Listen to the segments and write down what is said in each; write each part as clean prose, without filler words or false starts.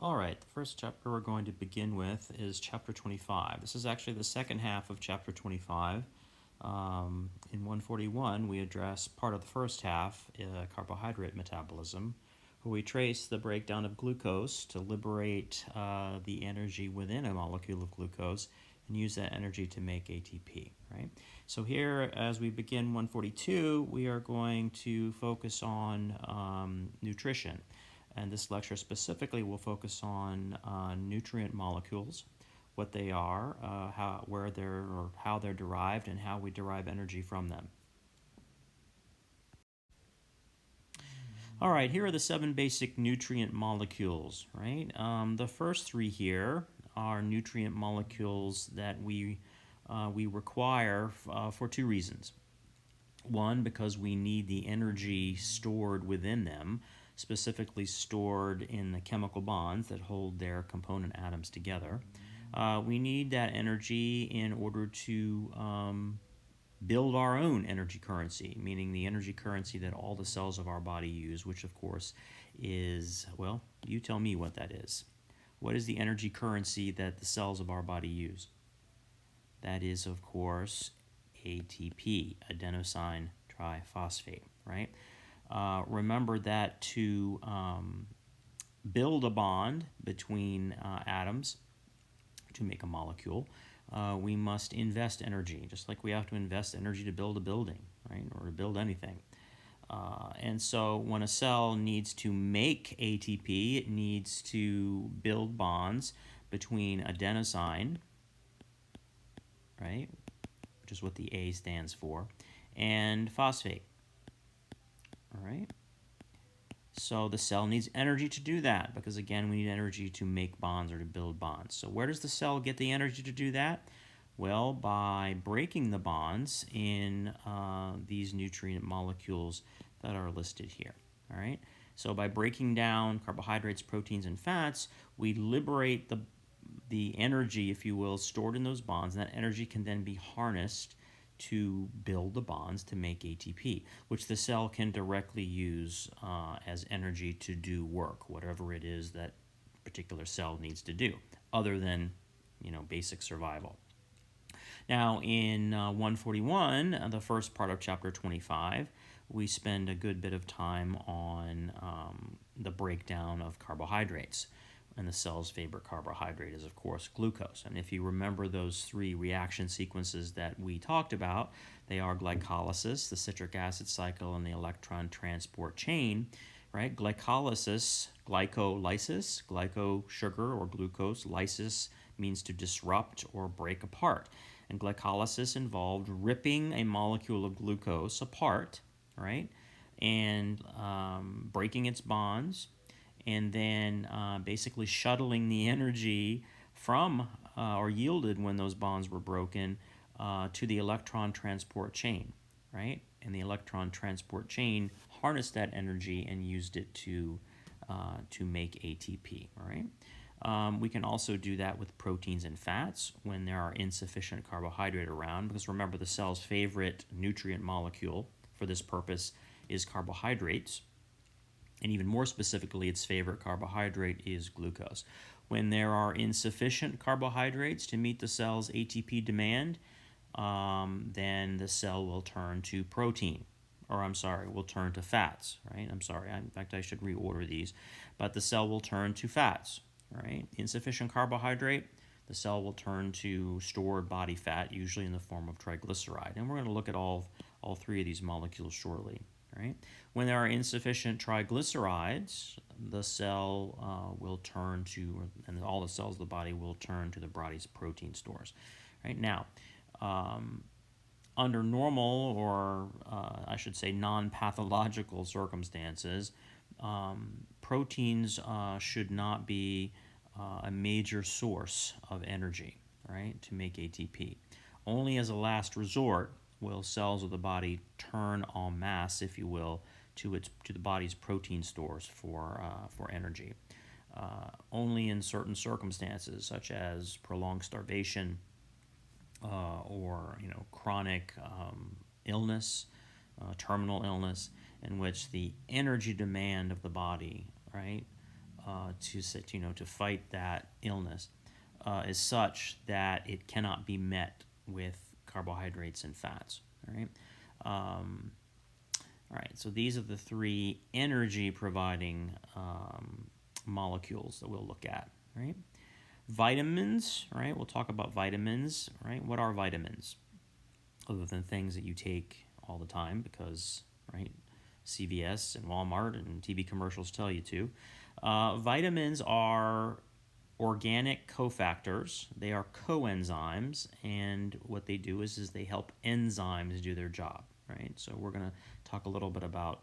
All right, the first chapter we're going to begin with is chapter 25. This is actually the second half of chapter 25. In 141, we address part of the first half, carbohydrate metabolism, where we trace the breakdown of glucose to liberate the energy within a molecule of glucose and use that energy to make ATP, right? So here, as we begin 142, we are going to focus on nutrition. And this lecture specifically will focus on nutrient molecules, what they are, how they're derived, and how we derive energy from them. All right, here are the 7 basic nutrient molecules, right? The first 3 here are nutrient molecules that we require for 2 reasons. One, because we need the energy stored within them, specifically stored in the chemical bonds that hold their component atoms together. We need that energy in order to build our own energy currency, meaning the energy currency that all the cells of our body use, which of course is, well, you tell me what that is. What is the energy currency that the cells of our body use? That is, of course, ATP, adenosine triphosphate, right? Remember that to build a bond between atoms to make a molecule, we must invest energy, just like we have to invest energy to build a building, right, or to build anything. And so when a cell needs to make ATP, it needs to build bonds between adenosine, right, which is what the A stands for, and phosphate. All right. So the cell needs energy to do that because, again, we need energy to make bonds or to build bonds. So where does the cell get the energy to do that? Well, by breaking the bonds in these nutrient molecules that are listed here. All right. So by breaking down carbohydrates, proteins, and fats, we liberate the energy, if you will, stored in those bonds, and that energy can then be harnessed to build the bonds to make ATP, which the cell can directly use as energy to do work, whatever it is that particular cell needs to do, other than, basic survival. Now, in 141, the first part of chapter 25, we spend a good bit of time on the breakdown of carbohydrates. And the cell's favorite carbohydrate is, of course, glucose. And if you remember those 3 reaction sequences that we talked about, they are glycolysis, the citric acid cycle, and the electron transport chain, right? Glycolysis, glycolysis, glyco, sugar, or glucose. Lysis means to disrupt or break apart. And glycolysis involved ripping a molecule of glucose apart, right? And breaking its bonds, and then basically shuttling the energy from or yielded when those bonds were broken to the electron transport chain, right? And the electron transport chain harnessed that energy and used it to make ATP, all right? We can also do that with proteins and fats when there are insufficient carbohydrate around, because remember, the cell's favorite nutrient molecule for this purpose is carbohydrates. And even more specifically, its favorite carbohydrate is glucose. When there are insufficient carbohydrates to meet the cell's ATP demand, then the cell will turn to protein. Or will turn to fats, right? In fact, I should reorder these. But the cell will turn to fats, right? Insufficient carbohydrate, the cell will turn to stored body fat, usually in the form of triglyceride. And we're going to look at all 3 of these molecules shortly. Right? When there are insufficient triglycerides, the cell will turn to, and all the cells of the body will turn to the body's protein stores. Right? Now, under normal, or I should say non-pathological circumstances, proteins should not be a major source of energy, right, to make ATP. Only as a last resort will cells of the body turn en masse, if you will, to the body's protein stores for energy. Only in certain circumstances, such as prolonged starvation or chronic illness, terminal illness, in which the energy demand of the body, right, to fight that illness is such that it cannot be met with carbohydrates and fats. All right. All right. So these are the three energy-providing molecules that we'll look at. Right. Vitamins. Right. We'll talk about vitamins. Right. What are vitamins? Other than things that you take all the time, because right, CVS and Walmart and TV commercials tell you to. Vitamins are organic cofactors. They are coenzymes, and what they do is they help enzymes do their job, right? So we're going to talk a little bit about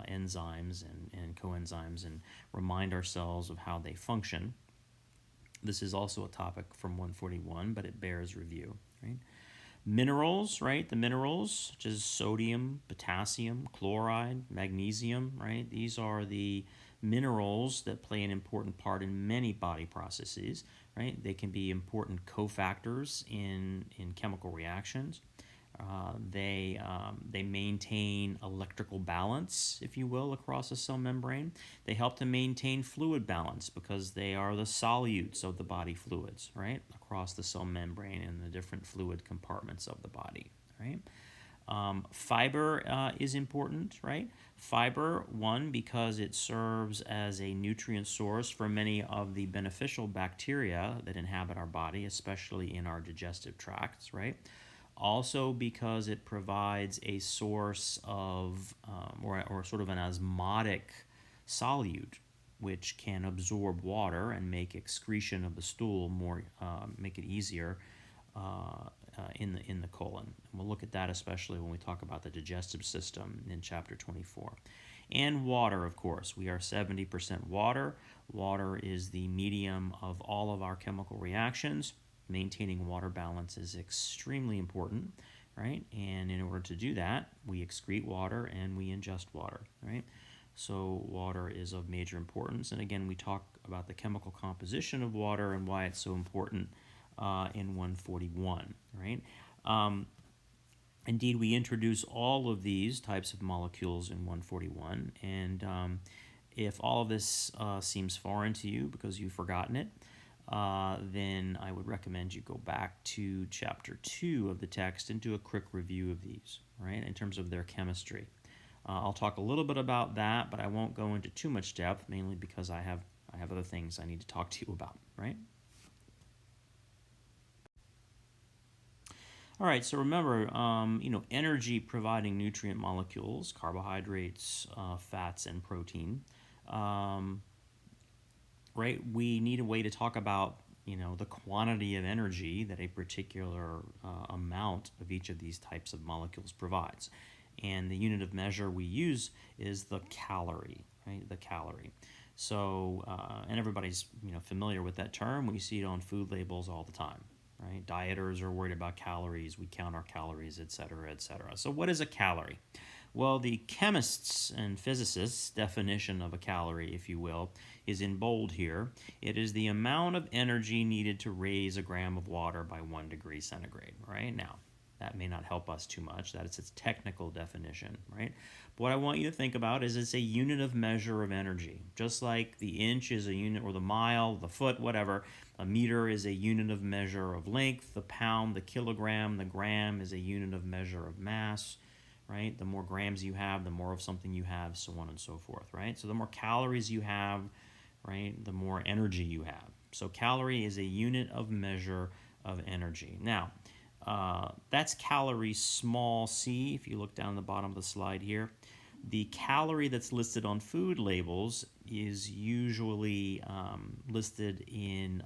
enzymes and coenzymes and remind ourselves of how they function. This is also a topic from 141, but it bears review, right? Minerals, right? The minerals, such as sodium, potassium, chloride, magnesium, right? These are the minerals that play an important part in many body processes, right? They can be important cofactors in chemical reactions. They maintain electrical balance, if you will, across a cell membrane. They help to maintain fluid balance because they are the solutes of the body fluids, right, across the cell membrane and the different fluid compartments of the body, right? Fiber is important, right? Fiber, one, because it serves as a nutrient source for many of the beneficial bacteria that inhabit our body, especially in our digestive tracts, right? Also because it provides a source of, or sort of an osmotic solute, which can absorb water and make excretion of the stool more, make it easier in the colon. And we'll look at that especially when we talk about the digestive system in chapter 24. And water, of course. We are 70% water. Water is the medium of all of our chemical reactions. Maintaining water balance is extremely important, right? And in order to do that, we excrete water and we ingest water, right? So water is of major importance. And again, we talk about the chemical composition of water and why it's so important in 141, right? Indeed, we introduce all of these types of molecules in 141. And if all of this seems foreign to you because you've forgotten it, then I would recommend you go back to chapter 2 of the text and do a quick review of these, right, in terms of their chemistry. I'll talk a little bit about that, but I won't go into too much depth, mainly because I have other things I need to talk to you about, right? All right, so remember, energy-providing nutrient molecules, carbohydrates, fats, and protein. Right, we need a way to talk about, the quantity of energy that a particular amount of each of these types of molecules provides. And the unit of measure we use is the calorie, right, the calorie. So, and everybody's, familiar with that term. We see it on food labels all the time, right? Dieters are worried about calories. We count our calories, et cetera, et cetera. So what is a calorie? Well, the chemists' and physicists' definition of a calorie, if you will, is in bold here. It is the amount of energy needed to raise a gram of water by 1 degree centigrade, right? Now, that may not help us too much. That is its technical definition, right? But what I want you to think about is it's a unit of measure of energy. Just like the inch is a unit, or the mile, the foot, whatever, a meter is a unit of measure of length, the pound, the kilogram, the gram is a unit of measure of mass, right? The more grams you have, the more of something you have, so on and so forth, right? So the more calories you have, right, the more energy you have. So calorie is a unit of measure of energy. Now, that's calorie small c, if you look down the bottom of the slide here. The calorie that's listed on food labels is usually listed in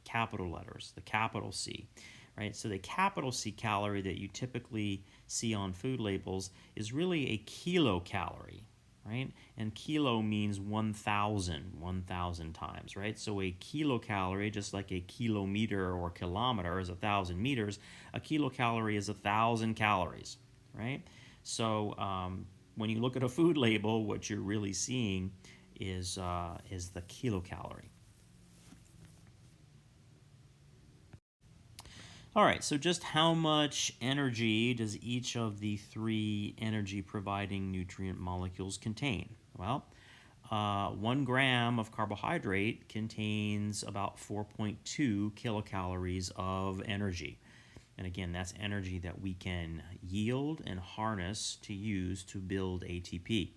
capital letters, the capital C. Right, so the capital C calorie that you typically see on food labels is really a kilocalorie, right? And kilo means 1,000 times, right? So a kilocalorie, just like a kilometer or kilometer is 1,000 meters, a kilocalorie is 1,000 calories, right? So when you look at a food label, what you're really seeing is the kilocalorie. All right, so just how much energy does each of the three energy-providing nutrient molecules contain? Well, 1 gram of carbohydrate contains about 4.2 kilocalories of energy. And again, that's energy that we can yield and harness to use to build ATP.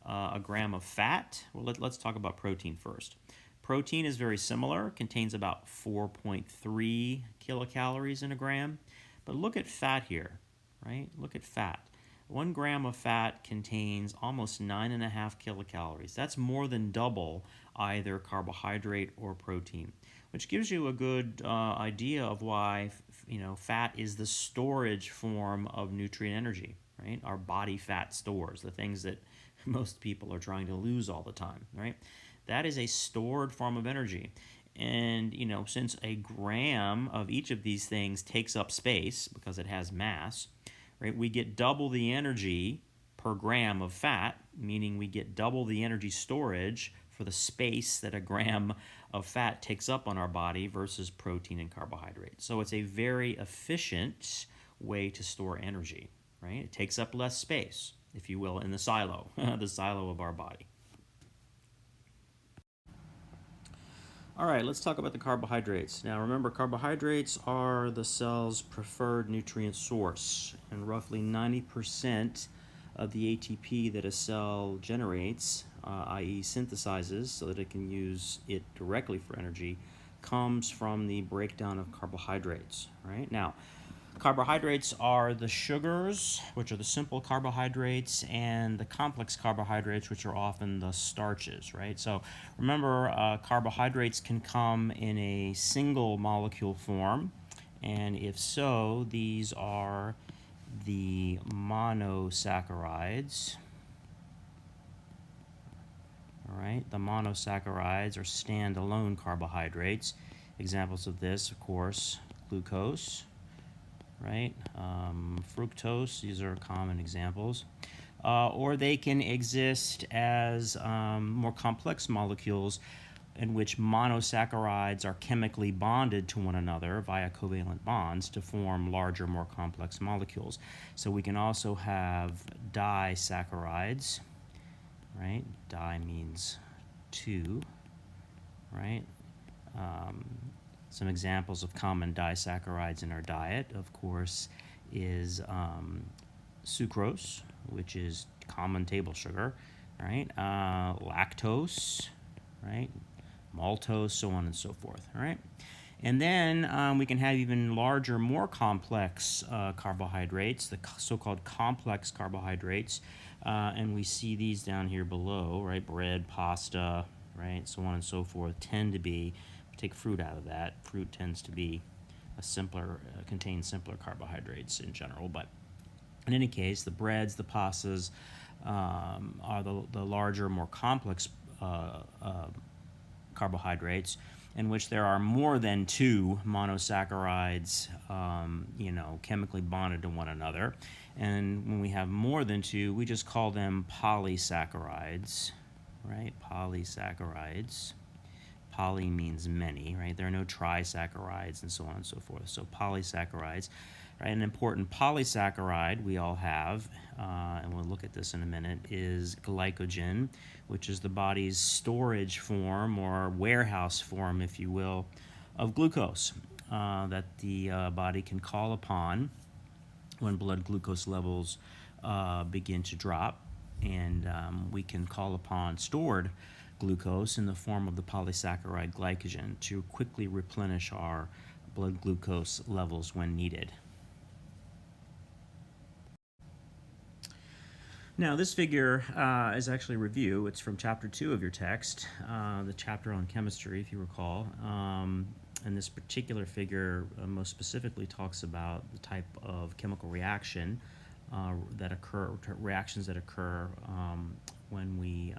A gram of fat, well, let's talk about protein first. Protein is very similar, contains about 4.3 kilocalories in a gram. But look at fat here, right? Look at fat. 1 gram of fat contains almost 9.5 kilocalories. That's more than double either carbohydrate or protein, which gives you a good idea of why fat is the storage form of nutrient energy, right? Our body fat stores, the things that most people are trying to lose all the time, right? That is a stored form of energy. And, since a gram of each of these things takes up space because it has mass, right, we get double the energy per gram of fat, meaning we get double the energy storage for the space that a gram of fat takes up on our body versus protein and carbohydrates. So it's a very efficient way to store energy, right? It takes up less space, if you will, in the silo, the silo of our body. All right, let's talk about the carbohydrates. Now remember, carbohydrates are the cell's preferred nutrient source, and roughly 90% of the ATP that a cell generates, i.e. synthesizes so that it can use it directly for energy, comes from the breakdown of carbohydrates, right? Now, carbohydrates are the sugars, which are the simple carbohydrates, and the complex carbohydrates, which are often the starches, right? So remember, carbohydrates can come in a single molecule form, and if so, these are the monosaccharides. All right, the monosaccharides are standalone carbohydrates. Examples of this, of course, glucose, right? Fructose, these are common examples. Or they can exist as more complex molecules in which monosaccharides are chemically bonded to one another via covalent bonds to form larger, more complex molecules. So we can also have disaccharides, right? Di means two, right? Some examples of common disaccharides in our diet, of course, is sucrose, which is common table sugar, right? Lactose, right? Maltose, so on and so forth, all right? And then we can have even larger, more complex carbohydrates, the so-called complex carbohydrates, and we see these down here below, right? Bread, pasta, right? So on and so forth tend to be, take fruit out of that. Fruit tends to be a simpler, contains simpler carbohydrates in general, but in any case, the breads, the pastas are the larger, more complex carbohydrates in which there are more than two monosaccharides, chemically bonded to one another. And when we have more than two, we just call them polysaccharides, right? Polysaccharides. Poly means many, right? There are no trisaccharides and so on and so forth. So polysaccharides, right? An important polysaccharide we all have, and we'll look at this in a minute, is glycogen, which is the body's storage form or warehouse form, if you will, of glucose that the body can call upon when blood glucose levels begin to drop. And we can call upon stored glucose in the form of the polysaccharide glycogen to quickly replenish our blood glucose levels when needed. Now, this figure is actually a review. It's from chapter 2 of your text, the chapter on chemistry, if you recall. And this particular figure most specifically talks about the type of chemical reaction reactions that occur when we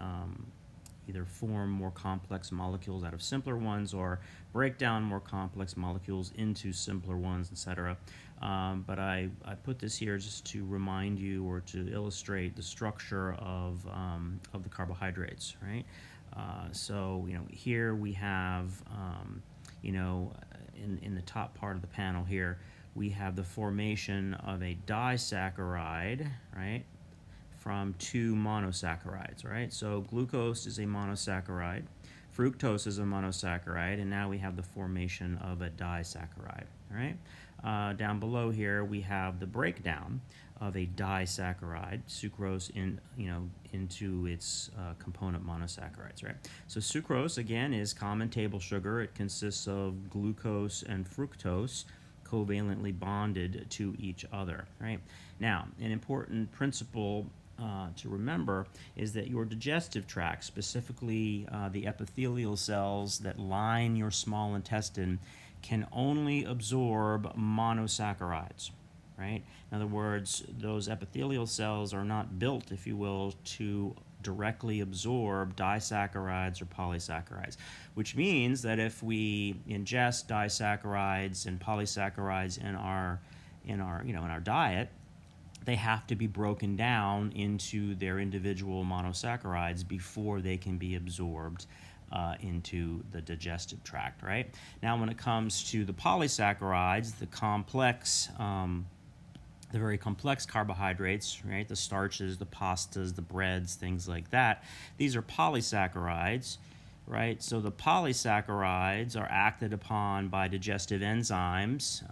either form more complex molecules out of simpler ones or break down more complex molecules into simpler ones, etc. But I put this here just to remind you or to illustrate the structure of the carbohydrates, right? So here we have in the top part of the panel here we have the formation of a disaccharide, right? from two monosaccharides, right? So glucose is a monosaccharide, fructose is a monosaccharide, and now we have the formation of a disaccharide, all right? Down below here, we have the breakdown of a disaccharide, sucrose, into its component monosaccharides, right? So sucrose, again, is common table sugar. It consists of glucose and fructose covalently bonded to each other, right? Now, an important principle to remember is that your digestive tract, specifically the epithelial cells that line your small intestine, can only absorb monosaccharides, right? In other words, those epithelial cells are not built, if you will, to directly absorb disaccharides or polysaccharides, which means that if we ingest disaccharides and polysaccharides in our diet, they have to be broken down into their individual monosaccharides before they can be absorbed into the digestive tract, right? Now, when it comes to the polysaccharides, the very complex carbohydrates, right? The starches, the pastas, the breads, things like that. These are polysaccharides, right? So the polysaccharides are acted upon by digestive enzymes,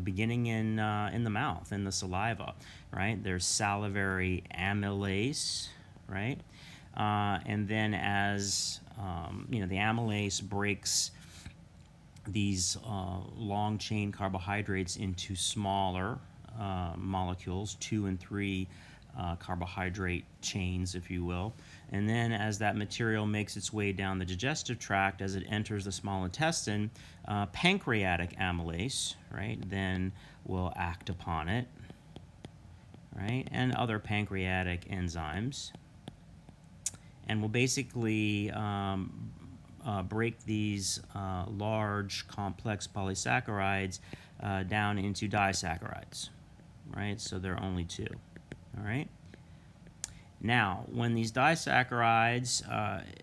beginning in the mouth, in the saliva, right? There's salivary amylase, right? And then as the amylase breaks these long chain carbohydrates into smaller molecules, 2 and 3 carbohydrate chains, if you will. And then as that material makes its way down the digestive tract, as it enters the small intestine, pancreatic amylase, right, then will act upon it, right, and other pancreatic enzymes, and will basically break these large, complex polysaccharides down into disaccharides, right? So there are only two, all right? Now, when these disaccharides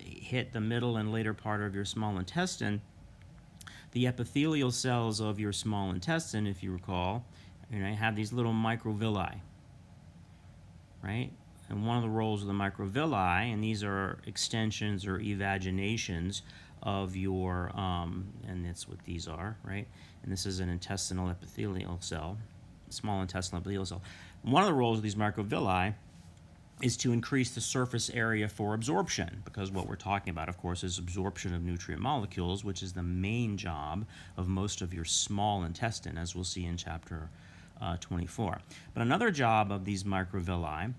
hit the middle and later part of your small intestine, the epithelial cells of your small intestine, if you recall, have these little microvilli, right? And one of the roles of the microvilli, and these are extensions or evaginations of your, and that's what these are, right? And this is an intestinal epithelial cell, small intestinal epithelial cell. One of the roles of these microvilli is to increase the surface area for absorption, because what we're talking about, of course, is absorption of nutrient molecules, which is the main job of most of your small intestine, as we'll see in chapter 24. But another job of these microvilli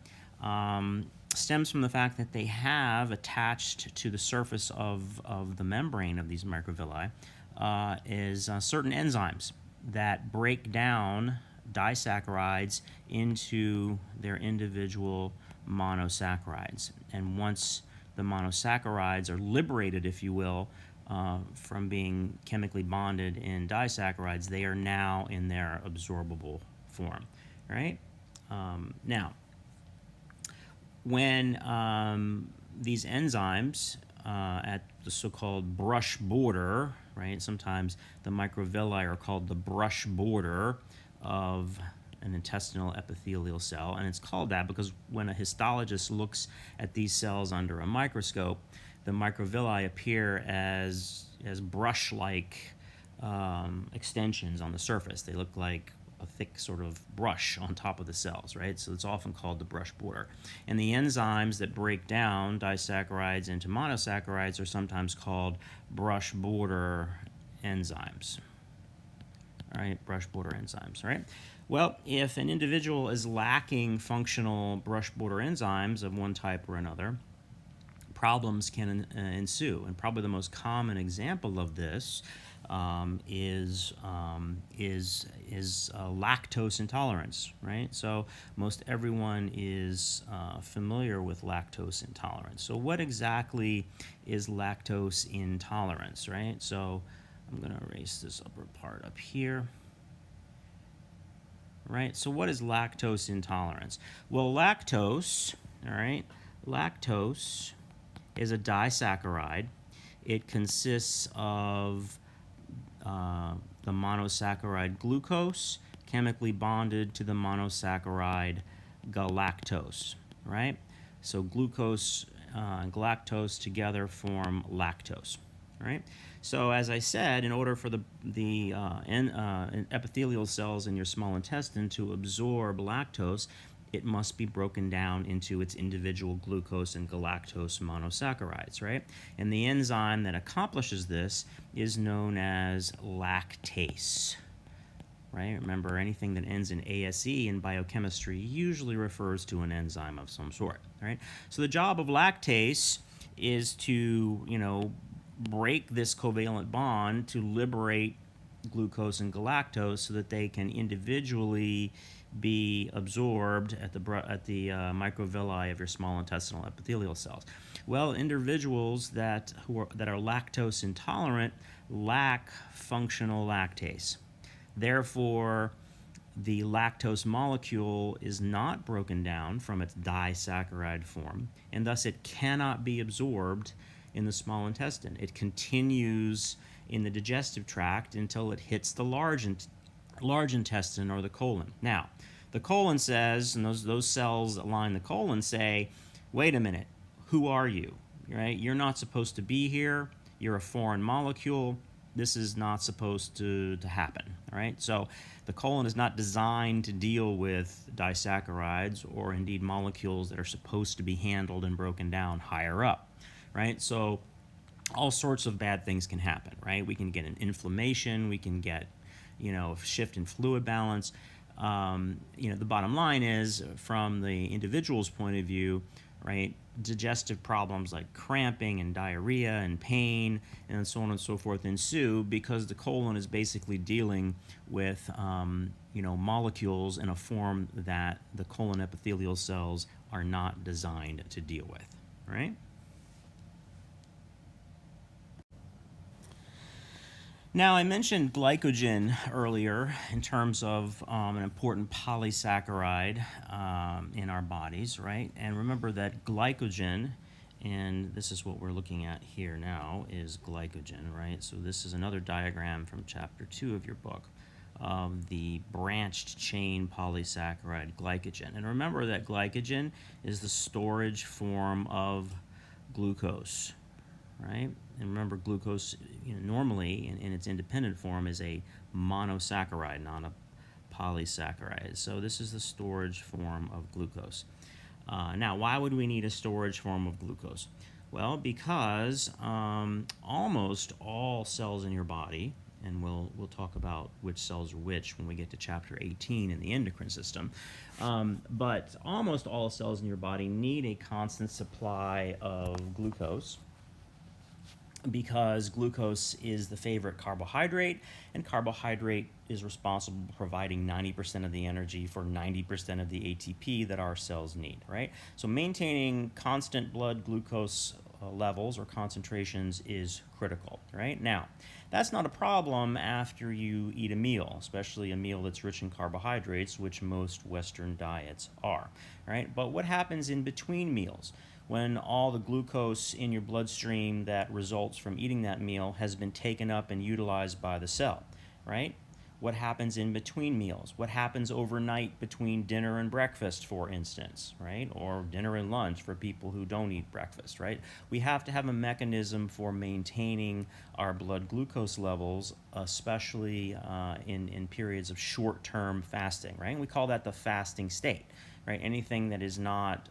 stems from the fact that they have attached to the surface of the membrane of these microvilli is certain enzymes that break down disaccharides into their individual monosaccharides. And once the monosaccharides are liberated, if you will, from being chemically bonded in disaccharides, they are now in their absorbable form, right? Now, when these enzymes at the so-called brush border, right? Sometimes the microvilli are called the brush border of an intestinal epithelial cell, and it's called that because when a histologist looks at these cells under a microscope, the microvilli appear as brush-like extensions on the surface. They look like a thick sort of brush on top of the cells, right? So it's often called the brush border. And the enzymes that break down disaccharides into monosaccharides are sometimes called brush border enzymes. All right, brush border enzymes, right? Well, if an individual is lacking functional brush border enzymes of one type or another, problems can ensue. And probably the most common example of this is lactose intolerance, right? So most everyone is familiar with lactose intolerance. So what exactly is lactose intolerance, right? So I'm going to erase this upper part up here. Right? So what is lactose intolerance? Well, lactose, all right, lactose is a disaccharide. It consists of the monosaccharide glucose chemically bonded to the monosaccharide galactose. right? So glucose and galactose together form lactose, right? So as I said, in order for the epithelial cells in your small intestine to absorb lactose, it must be broken down into its individual glucose and galactose monosaccharides, right? And the enzyme that accomplishes this is known as lactase, right? Remember, anything that ends in ASE in biochemistry usually refers to an enzyme of some sort, right? So the job of lactase is to, break this covalent bond to liberate glucose and galactose so that they can individually be absorbed at the microvilli of your small intestinal epithelial cells. Well, individuals that are lactose intolerant lack functional lactase. Therefore, the lactose molecule is not broken down from its disaccharide form, and thus it cannot be absorbed in the small intestine. It continues in the digestive tract until it hits the large intestine or the colon. Now, the colon says, and those cells that line the colon say, wait a minute, who are you? Right? You're not supposed to be here. You're a foreign molecule. This is not supposed to happen, all right? So the colon is not designed to deal with disaccharides or indeed molecules that are supposed to be handled and broken down higher up, right? So all sorts of bad things can happen, right? We can get an inflammation, we can get, a shift in fluid balance. The bottom line is, from the individual's point of view, right, digestive problems like cramping and diarrhea and pain and so on and so forth ensue because the colon is basically dealing with molecules in a form that the colon epithelial cells are not designed to deal with, right? Now, I mentioned glycogen earlier in terms of an important polysaccharide in our bodies, right? And remember that glycogen, and this is what we're looking at here now, is glycogen, right? So this is another diagram from chapter 2 of your book of the branched chain polysaccharide glycogen. And remember that glycogen is the storage form of glucose, right? And remember, glucose, normally in its independent form is a monosaccharide, not a polysaccharide. So this is the storage form of glucose. Now, why would we need a storage form of glucose? Well, because almost all cells in your body, and we'll talk about which cells are which when we get to chapter 18 in the endocrine system, but almost all cells in your body need a constant supply of glucose, because glucose is the favorite carbohydrate, and carbohydrate is responsible for providing 90% of the energy for 90% of the ATP that our cells need, right? So maintaining constant blood glucose levels or concentrations is critical, right? Now, that's not a problem after you eat a meal, especially a meal that's rich in carbohydrates, which most Western diets are, right? But what happens in between meals, when all the glucose in your bloodstream that results from eating that meal has been taken up and utilized by the cell, right? What happens in between meals? What happens overnight between dinner and breakfast, for instance, right? Or dinner and lunch for people who don't eat breakfast, right? We have to have a mechanism for maintaining our blood glucose levels, especially in periods of short-term fasting, right? And we call that the fasting state, right? Anything that is not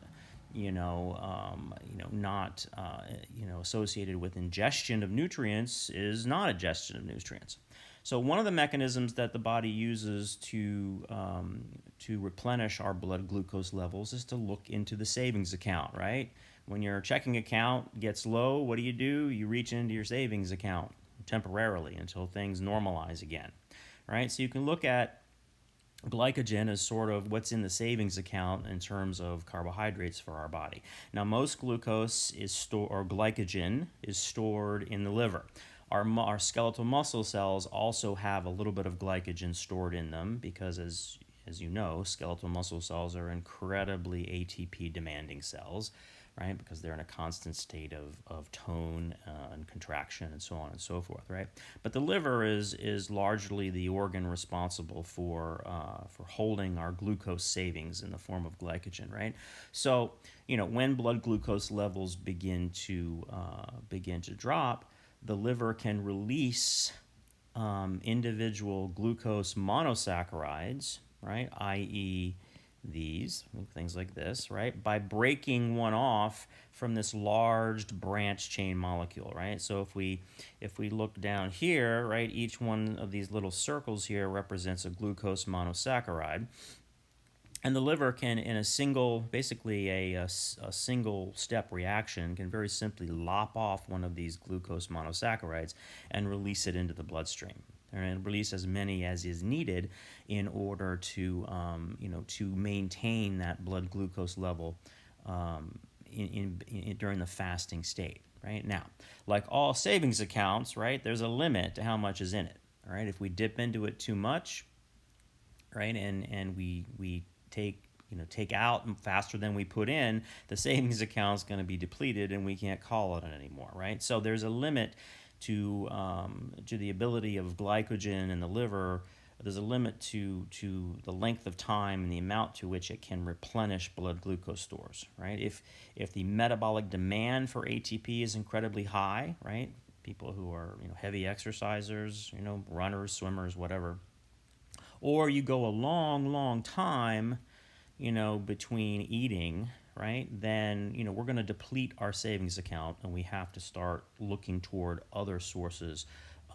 not associated with ingestion of nutrients is not ingestion of nutrients. So one of the mechanisms that the body uses to replenish our blood glucose levels is to look into the savings account, right? When your checking account gets low, what do? You reach into your savings account temporarily until things normalize again, right? So you can look at glycogen is sort of what's in the savings account in terms of carbohydrates for our body. Now, most glucose is or glycogen is stored in the liver. Our skeletal muscle cells also have a little bit of glycogen stored in them because, as you know, skeletal muscle cells are incredibly ATP demanding cells, right? Because they're in a constant state of tone and contraction and so on and so forth, right? But the liver is largely the organ responsible for holding our glucose savings in the form of glycogen, right? So, when blood glucose levels begin to drop, the liver can release individual glucose monosaccharides, right? I.e., these things like this, right? By breaking one off from this large branch chain molecule, right? So if we look down here, right, each one of these little circles here represents a glucose monosaccharide. And the liver can, in a single, basically a single step reaction, can very simply lop off one of these glucose monosaccharides and release it into the bloodstream, and release as many as is needed in order to maintain that blood glucose level during the fasting state. Right now, like all savings accounts, right, there's a limit to how much is in it. All right, if we dip into it too much, right, and we take out faster than we put in, the savings account is going to be depleted and we can't call it anymore, right? So there's a limit to the ability of glycogen in the liver. There's a limit to the length of time and the amount to which it can replenish blood glucose stores, right? If the metabolic demand for ATP is incredibly high, right? People who are heavy exercisers, runners, swimmers, whatever, or you go a long, long time, between eating, right, then, we're going to deplete our savings account and we have to start looking toward other sources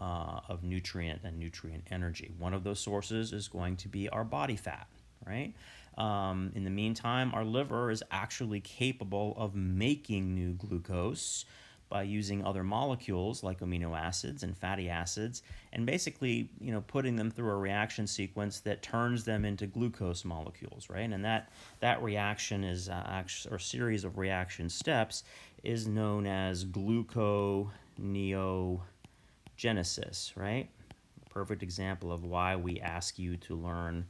of nutrient and nutrient energy. One of those sources is going to be our body fat, right? In the meantime, our liver is actually capable of making new glucose by using other molecules like amino acids and fatty acids, and basically, putting them through a reaction sequence that turns them into glucose molecules, right? And that reaction is or series of reaction steps is known as gluconeogenesis, right? Perfect example of why we ask you to learn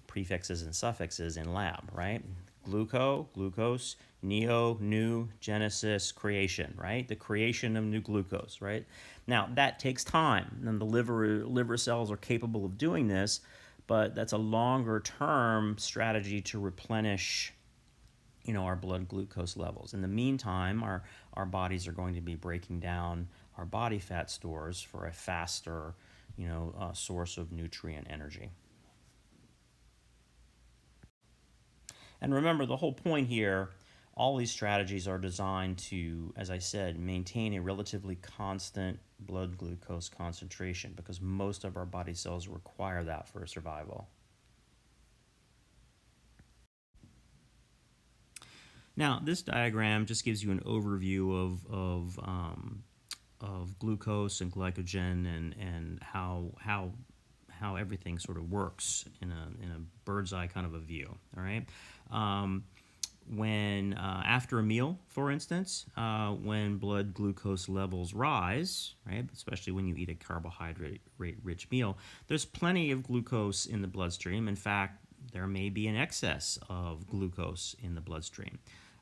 prefixes and suffixes in lab, right? Glucose, new, genesis, creation, right? The creation of new glucose, right? Now, that takes time, and the liver cells are capable of doing this, but that's a longer term strategy to replenish our blood glucose levels. In the meantime, our bodies are going to be breaking down our body fat stores for a faster source of nutrient energy. And remember, the whole point here, all these strategies are designed to, as I said, maintain a relatively constant blood glucose concentration, because most of our body cells require that for survival. Now, this diagram just gives you an overview of glucose and glycogen and how everything sort of works in a bird's eye kind of a view. All right. When after a meal, for instance, when blood glucose levels rise, right, especially when you eat a carbohydrate-rich meal, there's plenty of glucose in the bloodstream. In fact, there may be an excess of glucose in the bloodstream.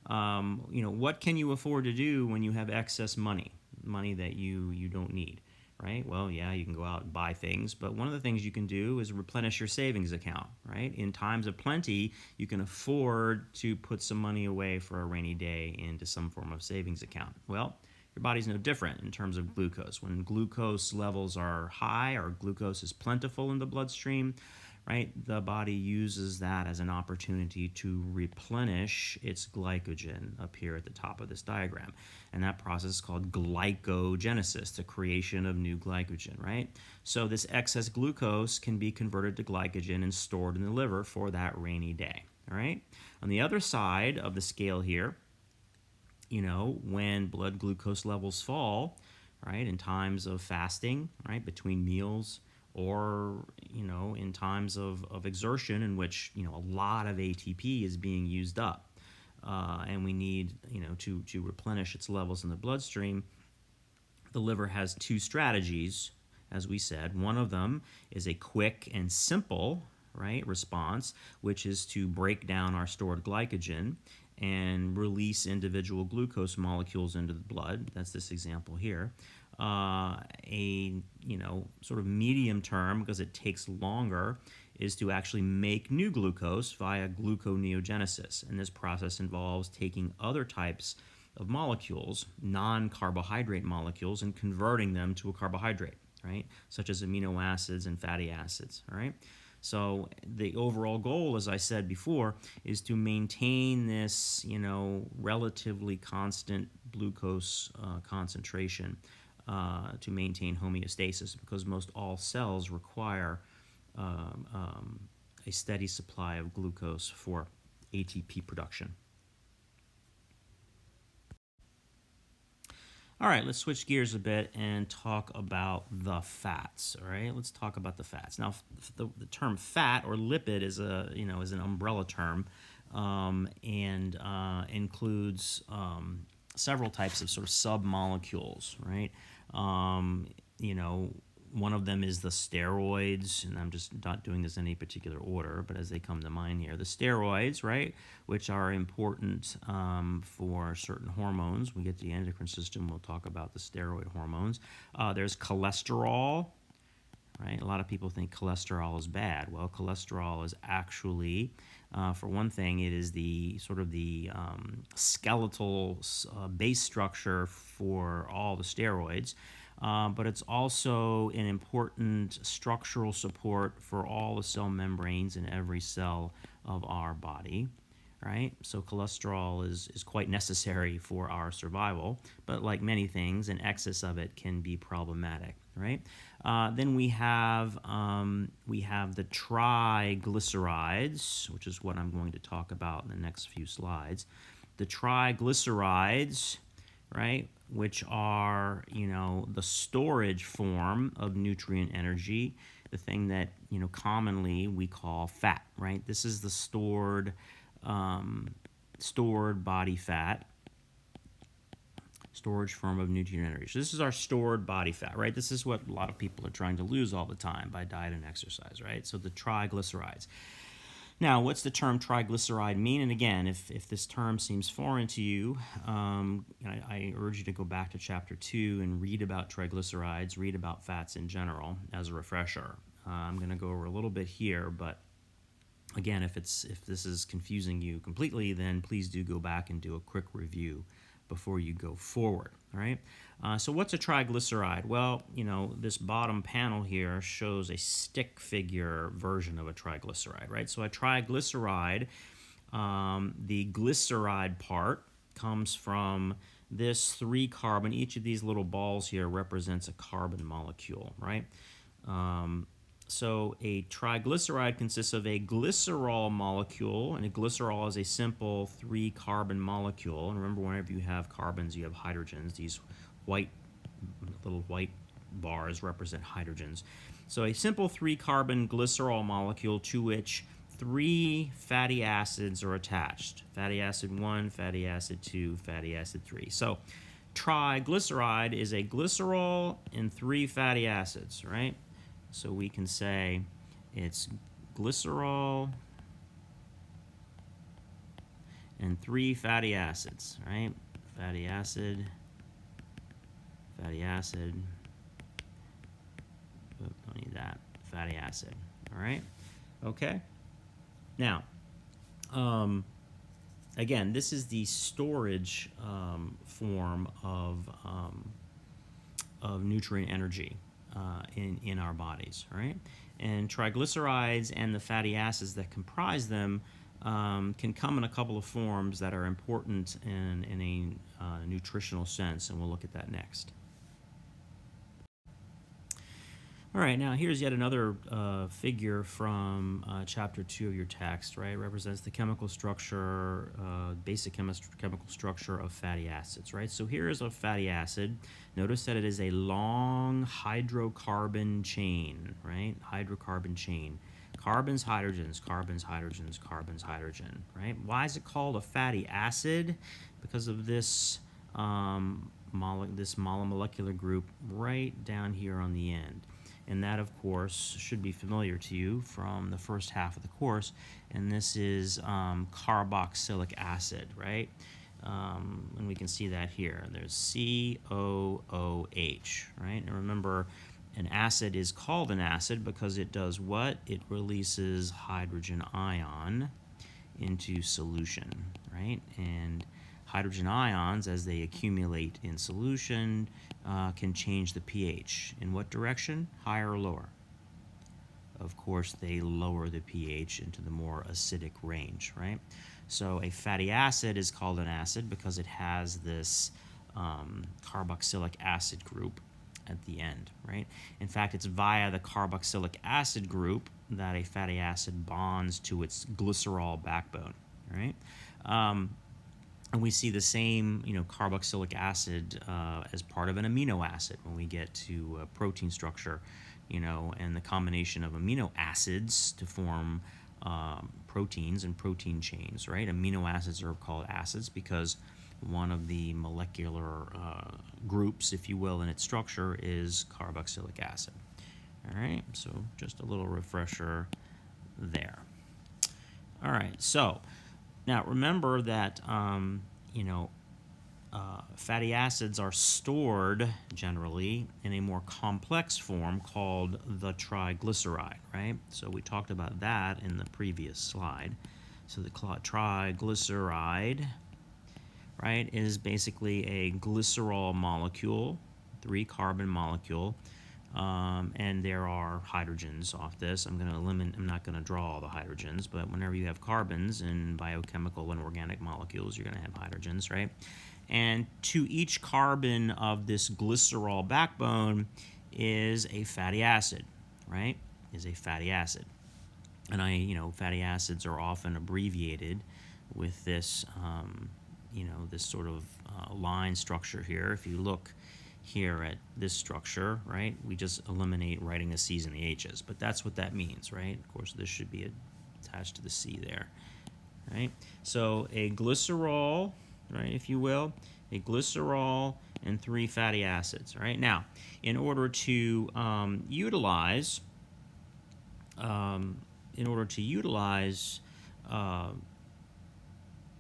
What can you afford to do when you have excess money that you don't need? Right? Well, yeah, you can go out and buy things, but one of the things you can do is replenish your savings account, right? In times of plenty, you can afford to put some money away for a rainy day into some form of savings account. Well, your body's no different in terms of glucose. When glucose levels are high or glucose is plentiful in the bloodstream, right, the body uses that as an opportunity to replenish its glycogen up here at the top of this diagram. And that process is called glycogenesis, the creation of new glycogen, right? So this excess glucose can be converted to glycogen and stored in the liver for that rainy day, all right? On the other side of the scale here, when blood glucose levels fall, right, in times of fasting, right, between meals, or in times of exertion in which a lot of ATP is being used up, and we need to replenish its levels in the bloodstream. The liver has two strategies, as we said. One of them is a quick and simple response, which is to break down our stored glycogen and release individual glucose molecules into the blood. That's this example here. Sort of medium term, because it takes longer, is to actually make new glucose via gluconeogenesis. And this process involves taking other types of molecules, non-carbohydrate molecules, and converting them to a carbohydrate, right? Such as amino acids and fatty acids, all right? So the overall goal, as I said before, is to maintain this, relatively constant glucose concentration to maintain homeostasis, because most all cells require a steady supply of glucose for ATP production. All right, let's switch gears a bit and talk about the fats. All right, let's talk about the fats. Now, the term fat or lipid is is an umbrella term, and includes several types of sort of submolecules. Right, one of them is the steroids, and I'm just not doing this in any particular order, but as they come to mind here. The steroids, right, which are important for certain hormones. We get to the endocrine system, we'll talk about the steroid hormones. There's cholesterol, right? A lot of people think cholesterol is bad. Well, cholesterol is actually, for one thing, it is the sort of the skeletal base structure for all the steroids. But it's also an important structural support for all the cell membranes in every cell of our body, right? So cholesterol is quite necessary for our survival, but like many things, an excess of it can be problematic, right? Then we have the triglycerides, which is what I'm going to talk about in the next few slides. The triglycerides, right, which are, the storage form of nutrient energy, the thing that, commonly we call fat, right? This is the stored body fat, storage form of nutrient energy. So this is our stored body fat, right? This is what a lot of people are trying to lose all the time by diet and exercise, right? So the triglycerides. Now, what's the term triglyceride mean? And again, if this term seems foreign to you, I urge you to go back to chapter 2 and read about triglycerides, read about fats in general as a refresher. I'm going to go over a little bit here, but again, if this is confusing you completely, then please do go back and do a quick review before you go forward, all right? So what's a triglyceride? Well, this bottom panel here shows a stick figure version of a triglyceride, right? So a triglyceride, the glyceride part comes from this 3 carbon. Each of these little balls here represents a carbon molecule, right? So a triglyceride consists of a glycerol molecule, and a glycerol is a simple 3 carbon molecule. And remember, whenever you have carbons, you have hydrogens. These little white bars represent hydrogens. So a simple 3 carbon glycerol molecule to which 3 fatty acids are attached. Fatty acid 1, fatty acid 2, fatty acid 3. So triglyceride is a glycerol and 3 fatty acids, right? So we can say it's glycerol and 3 fatty acids, right? Fatty acid, oh, don't need that, fatty acid, all right? Okay. Now, again, this is the storage form of nutrient energy in our bodies, right? And triglycerides and the fatty acids that comprise them can come in a couple of forms that are important in a nutritional sense, and we'll look at that next. All right, now here's yet another figure from chapter 2 of your text, right? It represents the chemical structure, basic chemical structure of fatty acids, right? So here is a fatty acid. Notice that it is a long hydrocarbon chain, right? Hydrocarbon chain. Carbons, hydrogens, carbons, hydrogens, carbons, hydrogen, right? Why is it called a fatty acid? Because of this molecular group right down here on the end. And that, of course, should be familiar to you from the first half of the course. And this is carboxylic acid, right? And we can see that here. There's COOH, right? And remember, an acid is called an acid because it does what? It releases hydrogen ion into solution, right? And hydrogen ions, as they accumulate in solution, can change the pH. In what direction? Higher or lower? Of course, they lower the pH into the more acidic range, right? So a fatty acid is called an acid because it has this carboxylic acid group at the end, right? In fact, it's via the carboxylic acid group that a fatty acid bonds to its glycerol backbone, right? And we see the same, carboxylic acid as part of an amino acid when we get to protein structure, and the combination of amino acids to form proteins and protein chains, right? Amino acids are called acids because one of the molecular groups, if you will, in its structure is carboxylic acid. All right, so just a little refresher there. All right, so now remember that fatty acids are stored generally in a more complex form called the triglyceride, right? So we talked about that in the previous slide. So the triglyceride, right, is basically a glycerol molecule, 3-carbon molecule, and there are hydrogens off this. I'm not going to draw all the hydrogens, but whenever you have carbons in biochemical and organic molecules, you're going to have hydrogens, right? And to each carbon of this glycerol backbone is a fatty acid, right? Is a fatty acid. And fatty acids are often abbreviated with this, this sort of line structure here. If you look here at this structure, right, we just eliminate writing the C's and the H's, but that's what that means, right? Of course, this should be attached to the C there, right? So a glycerol, right, if you will, a glycerol and 3 fatty acids, right? Now, in order to utilize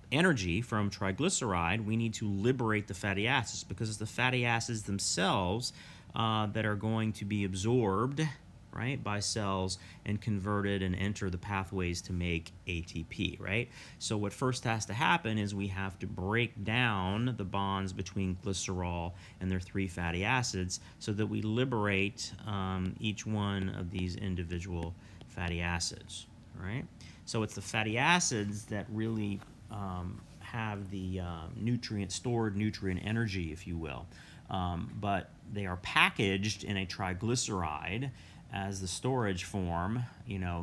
energy from triglyceride, we need to liberate the fatty acids because it's the fatty acids themselves that are going to be absorbed, right, by cells and converted and enter the pathways to make ATP, right? So what first has to happen is we have to break down the bonds between glycerol and their 3 fatty acids so that we liberate each one of these individual fatty acids, right? So it's the fatty acids that really have the stored nutrient energy, if you will. But they are packaged in a triglyceride as the storage form,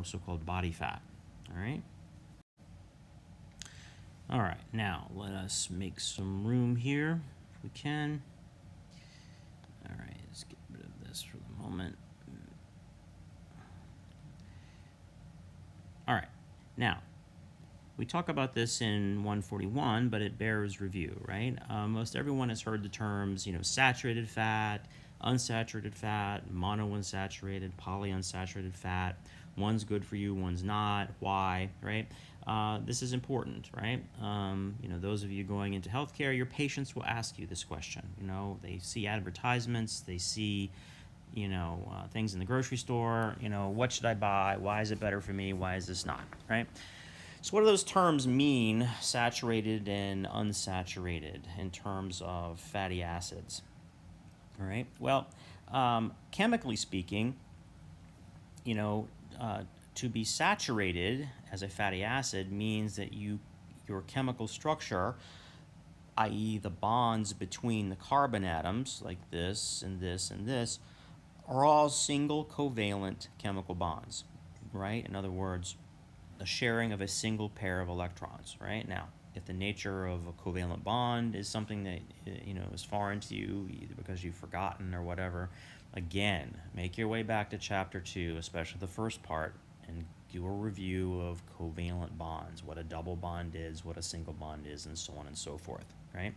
so-called body fat. All right? All right, now let us make some room here if we can. All right, let's get rid of this for the moment. All right, now, we talk about this in 141, but it bears review, right? Most everyone has heard the terms, saturated fat, unsaturated fat, monounsaturated, polyunsaturated fat. One's good for you, one's not. Why, right? This is important, right? Those of you going into healthcare, your patients will ask you this question. They see advertisements, they see things in the grocery store, what should I buy? Why is it better for me? Why is this not, right? So what do those terms mean, saturated and unsaturated, in terms of fatty acids? All right. Well, chemically speaking, to be saturated as a fatty acid means that your chemical structure, i.e. the bonds between the carbon atoms, like this and this and this, are all single covalent chemical bonds, right? In other words, a sharing of a single pair of electrons, right? Now, if the nature of a covalent bond is something that, is foreign to you, either because you've forgotten or whatever, again, make your way back to chapter 2, especially the first part, and do a review of covalent bonds, what a double bond is, what a single bond is, and so on and so forth, right?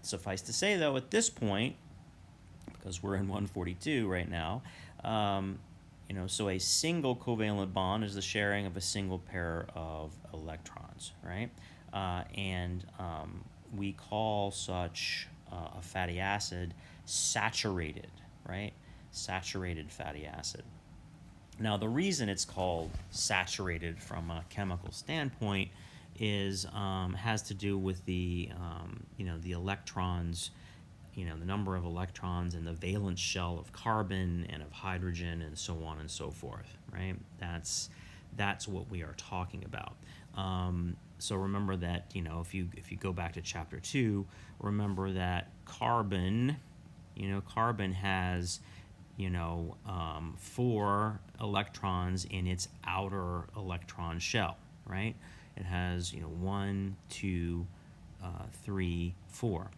Suffice to say, though, at this point, because we're in 142 right now. So a single covalent bond is the sharing of a single pair of electrons, right? And we call such a fatty acid saturated, right? Saturated fatty acid. Now, the reason it's called saturated from a chemical standpoint is has to do with the the electrons, the number of electrons in the valence shell of carbon and of hydrogen and so on and so forth, right? That's what we are talking about. So remember that if you go back to chapter 2, remember that carbon has 4 electrons in its outer electron shell, right? It has 1, 2, 3, 4.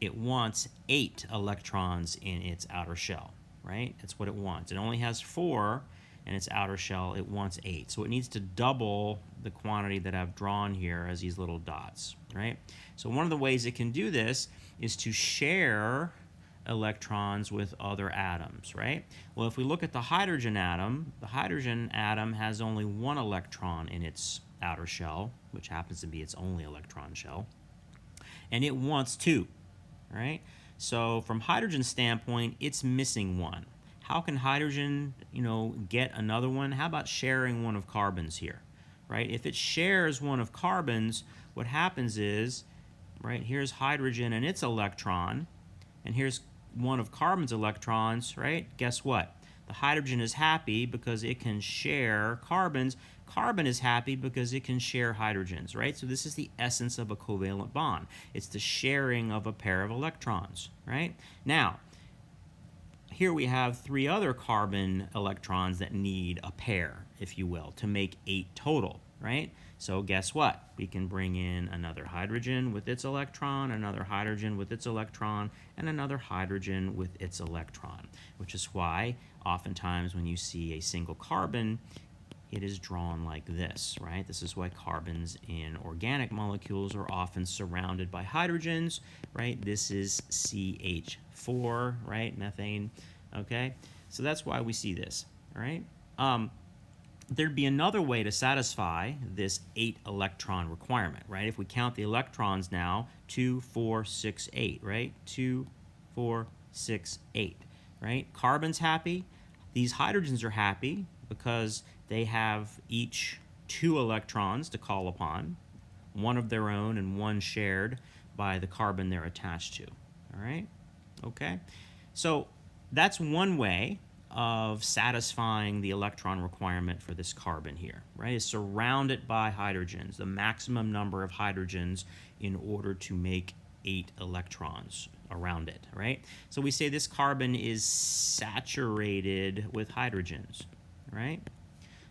It wants 8 electrons in its outer shell, right? That's what it wants. It only has 4 in its outer shell. It wants 8. So it needs to double the quantity that I've drawn here as these little dots, right? So one of the ways it can do this is to share electrons with other atoms, right? Well, if we look at the hydrogen atom has only 1 electron in its outer shell, which happens to be its only electron shell, and it wants 2, right? So from hydrogen's standpoint, it's missing 1. How can hydrogen, get another one? How about sharing one of carbon's here, right? If it shares one of carbon's, what happens is, right, here's hydrogen and its electron, and here's one of carbon's electrons, right? Guess what? The hydrogen is happy because it can share carbons. Carbon is happy because it can share hydrogens, right? So this is the essence of a covalent bond. It's the sharing of a pair of electrons, right? Now, here we have 3 other carbon electrons that need a pair, if you will, to make 8 total, right? So guess what? We can bring in another hydrogen with its electron, another hydrogen with its electron, and another hydrogen with its electron, which is why oftentimes when you see a single carbon, it is drawn like this, right? This is why carbons in organic molecules are often surrounded by hydrogens, right? This is CH4, right? Methane, okay? So that's why we see this, all right? There'd be another way to satisfy this 8 electron requirement, right? If we count the electrons now, 2, 4, 6, 8, right? 2, 4, 6, 8, right? Carbon's happy. These hydrogens are happy because they have each 2 electrons to call upon, one of their own and one shared by the carbon they're attached to, all right? Okay? So that's one way of satisfying the electron requirement for this carbon here, right? Is surround it by hydrogens, the maximum number of hydrogens in order to make 8 electrons around it, right? So we say this carbon is saturated with hydrogens, right?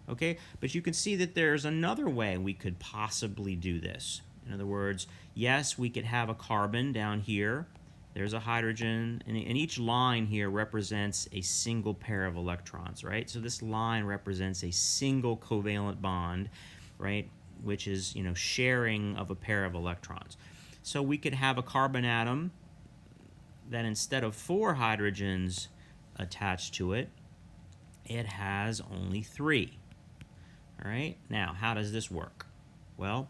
Okay, but you can see that there's another way we could possibly do this. In other words, yes, we could have a carbon down here. There's a hydrogen, and each line here represents a single pair of electrons, right? So this line represents a single covalent bond, right, which is, sharing of a pair of electrons. So we could have a carbon atom that instead of 4 hydrogens attached to it, it has only 3. All right, now how does this work? Well,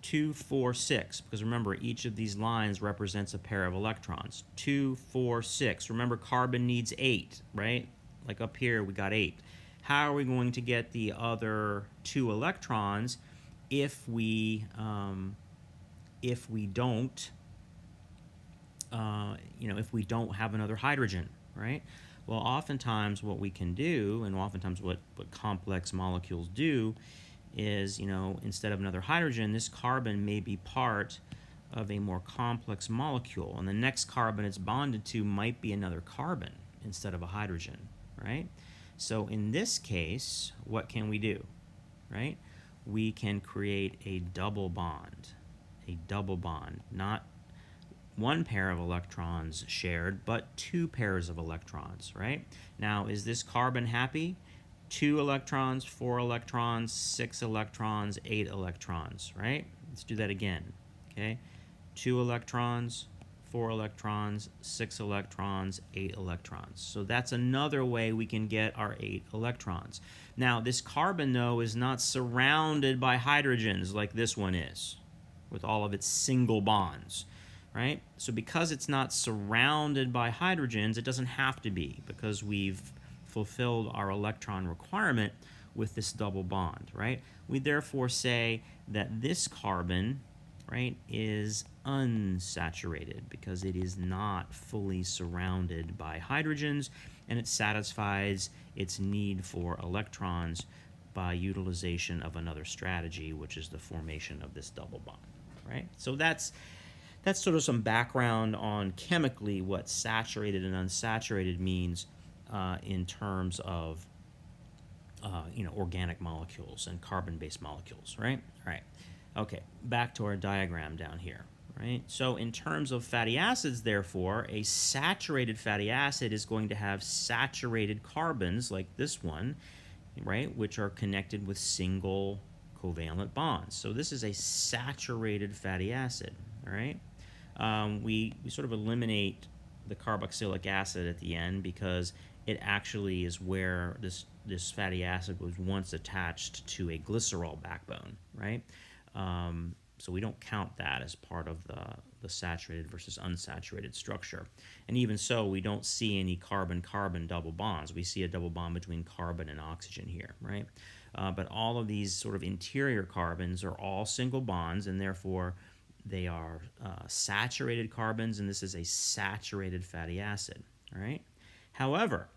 2, 4, 6, because remember each of these lines represents a pair of electrons. 2, 4, 6. Remember carbon needs 8, right? Like up here we got 8. How are we going to get the other 2 electrons if we don't if we don't have another hydrogen, right? Well, oftentimes what we can do, and oftentimes what complex molecules do, is, instead of another hydrogen, this carbon may be part of a more complex molecule, and the next carbon it's bonded to might be another carbon instead of a hydrogen, right? So in this case, what can we do, right? We can create a double bond, not 1 pair of electrons shared, but 2 pairs of electrons, right? Now, is this carbon happy? 2 electrons, 4 electrons, 6 electrons, 8 electrons, right? Let's do that again, okay? 2 electrons, 4 electrons, 6 electrons, 8 electrons. So that's another way we can get our 8 electrons. Now, this carbon, though, is not surrounded by hydrogens like this one is, with all of its single bonds, right? So because it's not surrounded by hydrogens, it doesn't have to be, because we've fulfilled our electron requirement with this double bond, right? We therefore say that this carbon, right, is unsaturated because it is not fully surrounded by hydrogens, and it satisfies its need for electrons by utilization of another strategy, which is the formation of this double bond, right? So that's sort of some background on chemically what saturated and unsaturated means in terms of organic molecules and carbon-based molecules, right? All right. Okay, back to our diagram down here, right? So in terms of fatty acids, therefore, a saturated fatty acid is going to have saturated carbons like this one, right, which are connected with single covalent bonds. So this is a saturated fatty acid, all right? We sort of eliminate the carboxylic acid at the end because it actually is where this fatty acid was once attached to a glycerol backbone, right? So we don't count that as part of the saturated versus unsaturated structure. And even so, we don't see any carbon-carbon double bonds. We see a double bond between carbon and oxygen here, right? But all of these sort of interior carbons are all single bonds, and therefore they are saturated carbons, and this is a saturated fatty acid, all right? However,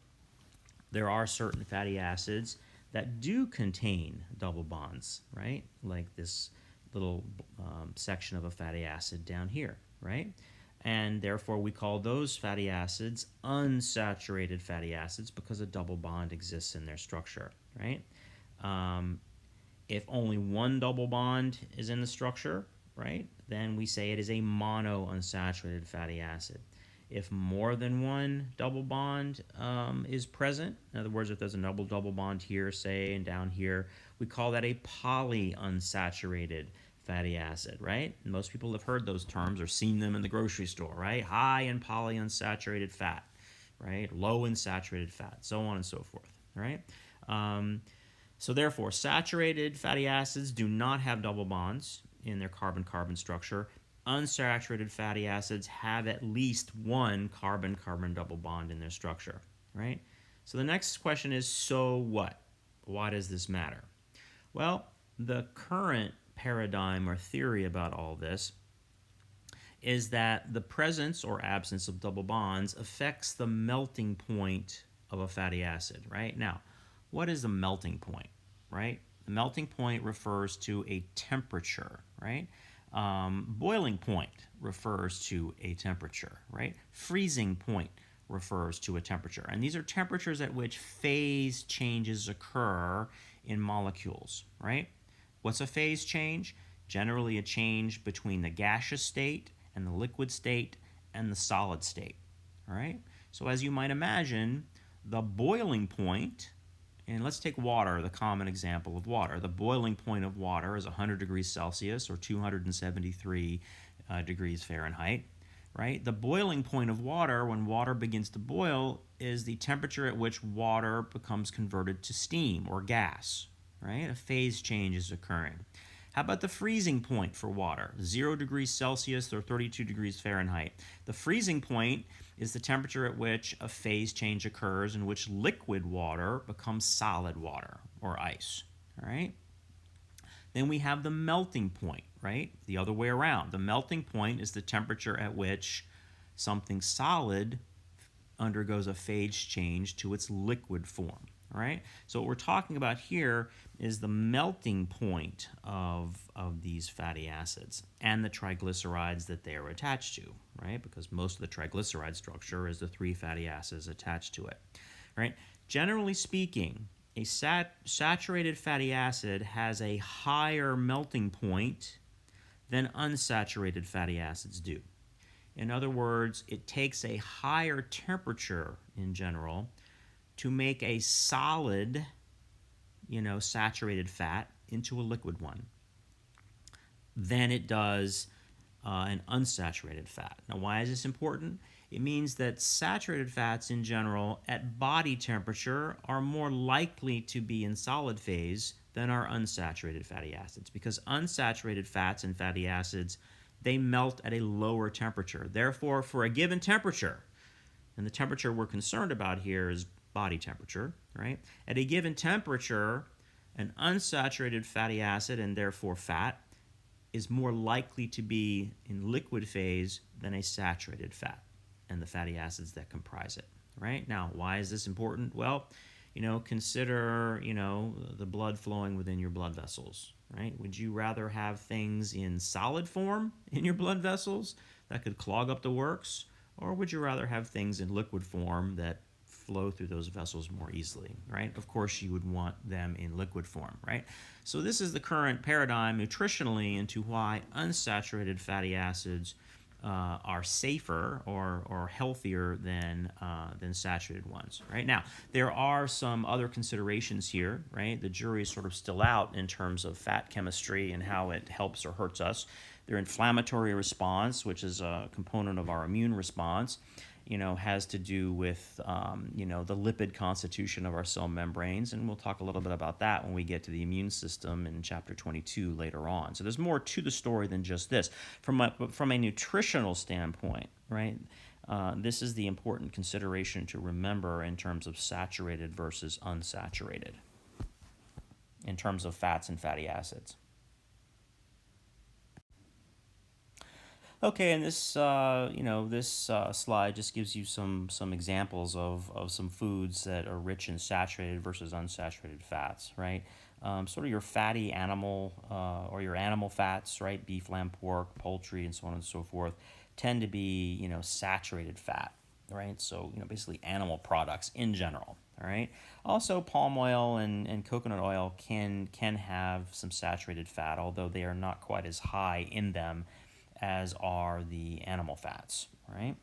there are certain fatty acids that do contain double bonds, right? Like this little section of a fatty acid down here, right? And therefore we call those fatty acids unsaturated fatty acids because a double bond exists in their structure, right? If only one double bond is in the structure, right, then we say it is a monounsaturated fatty acid. If more than one double bond is present, in other words, if there's a double bond here, say, and down here, we call that a polyunsaturated fatty acid, right? And most people have heard those terms or seen them in the grocery store, right? High in polyunsaturated fat, right? Low in saturated fat, so on and so forth, right? So therefore, saturated fatty acids do not have double bonds in their carbon-carbon structure. Unsaturated fatty acids have at least one carbon-carbon double bond in their structure, right? So the next question is, so what? Why does this matter? Well, the current paradigm or theory about all this is that the presence or absence of double bonds affects the melting point of a fatty acid, right? Now, what is the melting point, right? The melting point refers to a temperature, right? Boiling point refers to a temperature, right? Freezing point refers to a temperature. And these are temperatures at which phase changes occur in molecules, right? What's a phase change? Generally a change between the gaseous state and the liquid state and the solid state, all right? So as you might imagine, the boiling point, and let's take water, the common example of water. The boiling point of water is 100 degrees Celsius or 273 degrees Fahrenheit, right? The boiling point of water, when water begins to boil, is the temperature at which water becomes converted to steam or gas, right? A phase change is occurring. How about the freezing point for water? 0 degrees Celsius or 32 degrees Fahrenheit. The freezing point is the temperature at which a phase change occurs in which liquid water becomes solid water or ice, all right? Then we have the melting point, right? The other way around. The melting point is the temperature at which something solid undergoes a phase change to its liquid form, all right? So what we're talking about here is the melting point of these fatty acids and the triglycerides that they are attached to, right? Because most of the triglyceride structure is the 3 fatty acids attached to it, right? Generally speaking, a saturated fatty acid has a higher melting point than unsaturated fatty acids do. In other words, it takes a higher temperature in general to make a solid, saturated fat into a liquid one than it does and unsaturated fat. Now, why is this important? It means that saturated fats in general at body temperature are more likely to be in solid phase than our unsaturated fatty acids, because unsaturated fats and fatty acids, they melt at a lower temperature. Therefore, for a given temperature, and the temperature we're concerned about here is body temperature, right? At a given temperature, an unsaturated fatty acid, and therefore fat, is more likely to be in liquid phase than a saturated fat and the fatty acids that comprise it, right? Now, why is this important? Well, consider, the blood flowing within your blood vessels, right? Would you rather have things in solid form in your blood vessels that could clog up the works, or would you rather have things in liquid form that flow through those vessels more easily, right? Of course, you would want them in liquid form, right? So this is the current paradigm nutritionally into why unsaturated fatty acids are safer or healthier than saturated ones, right? Now, there are some other considerations here, right? The jury is sort of still out in terms of fat chemistry and how it helps or hurts us. Their inflammatory response, which is a component of our immune response, has to do with, the lipid constitution of our cell membranes, and we'll talk a little bit about that when we get to the immune system in chapter 22 later on. So there's more to the story than just this. From a nutritional standpoint, right, this is the important consideration to remember in terms of saturated versus unsaturated, in terms of fats and fatty acids. Okay, and this slide just gives you some examples of some foods that are rich in saturated versus unsaturated fats, right? Sort of your fatty animal or your animal fats, right? Beef, lamb, pork, poultry, and so on and so forth, tend to be saturated fat, right? So basically animal products in general. All right. Also, palm oil and coconut oil can have some saturated fat, although they are not quite as high in them as are the animal fats, right?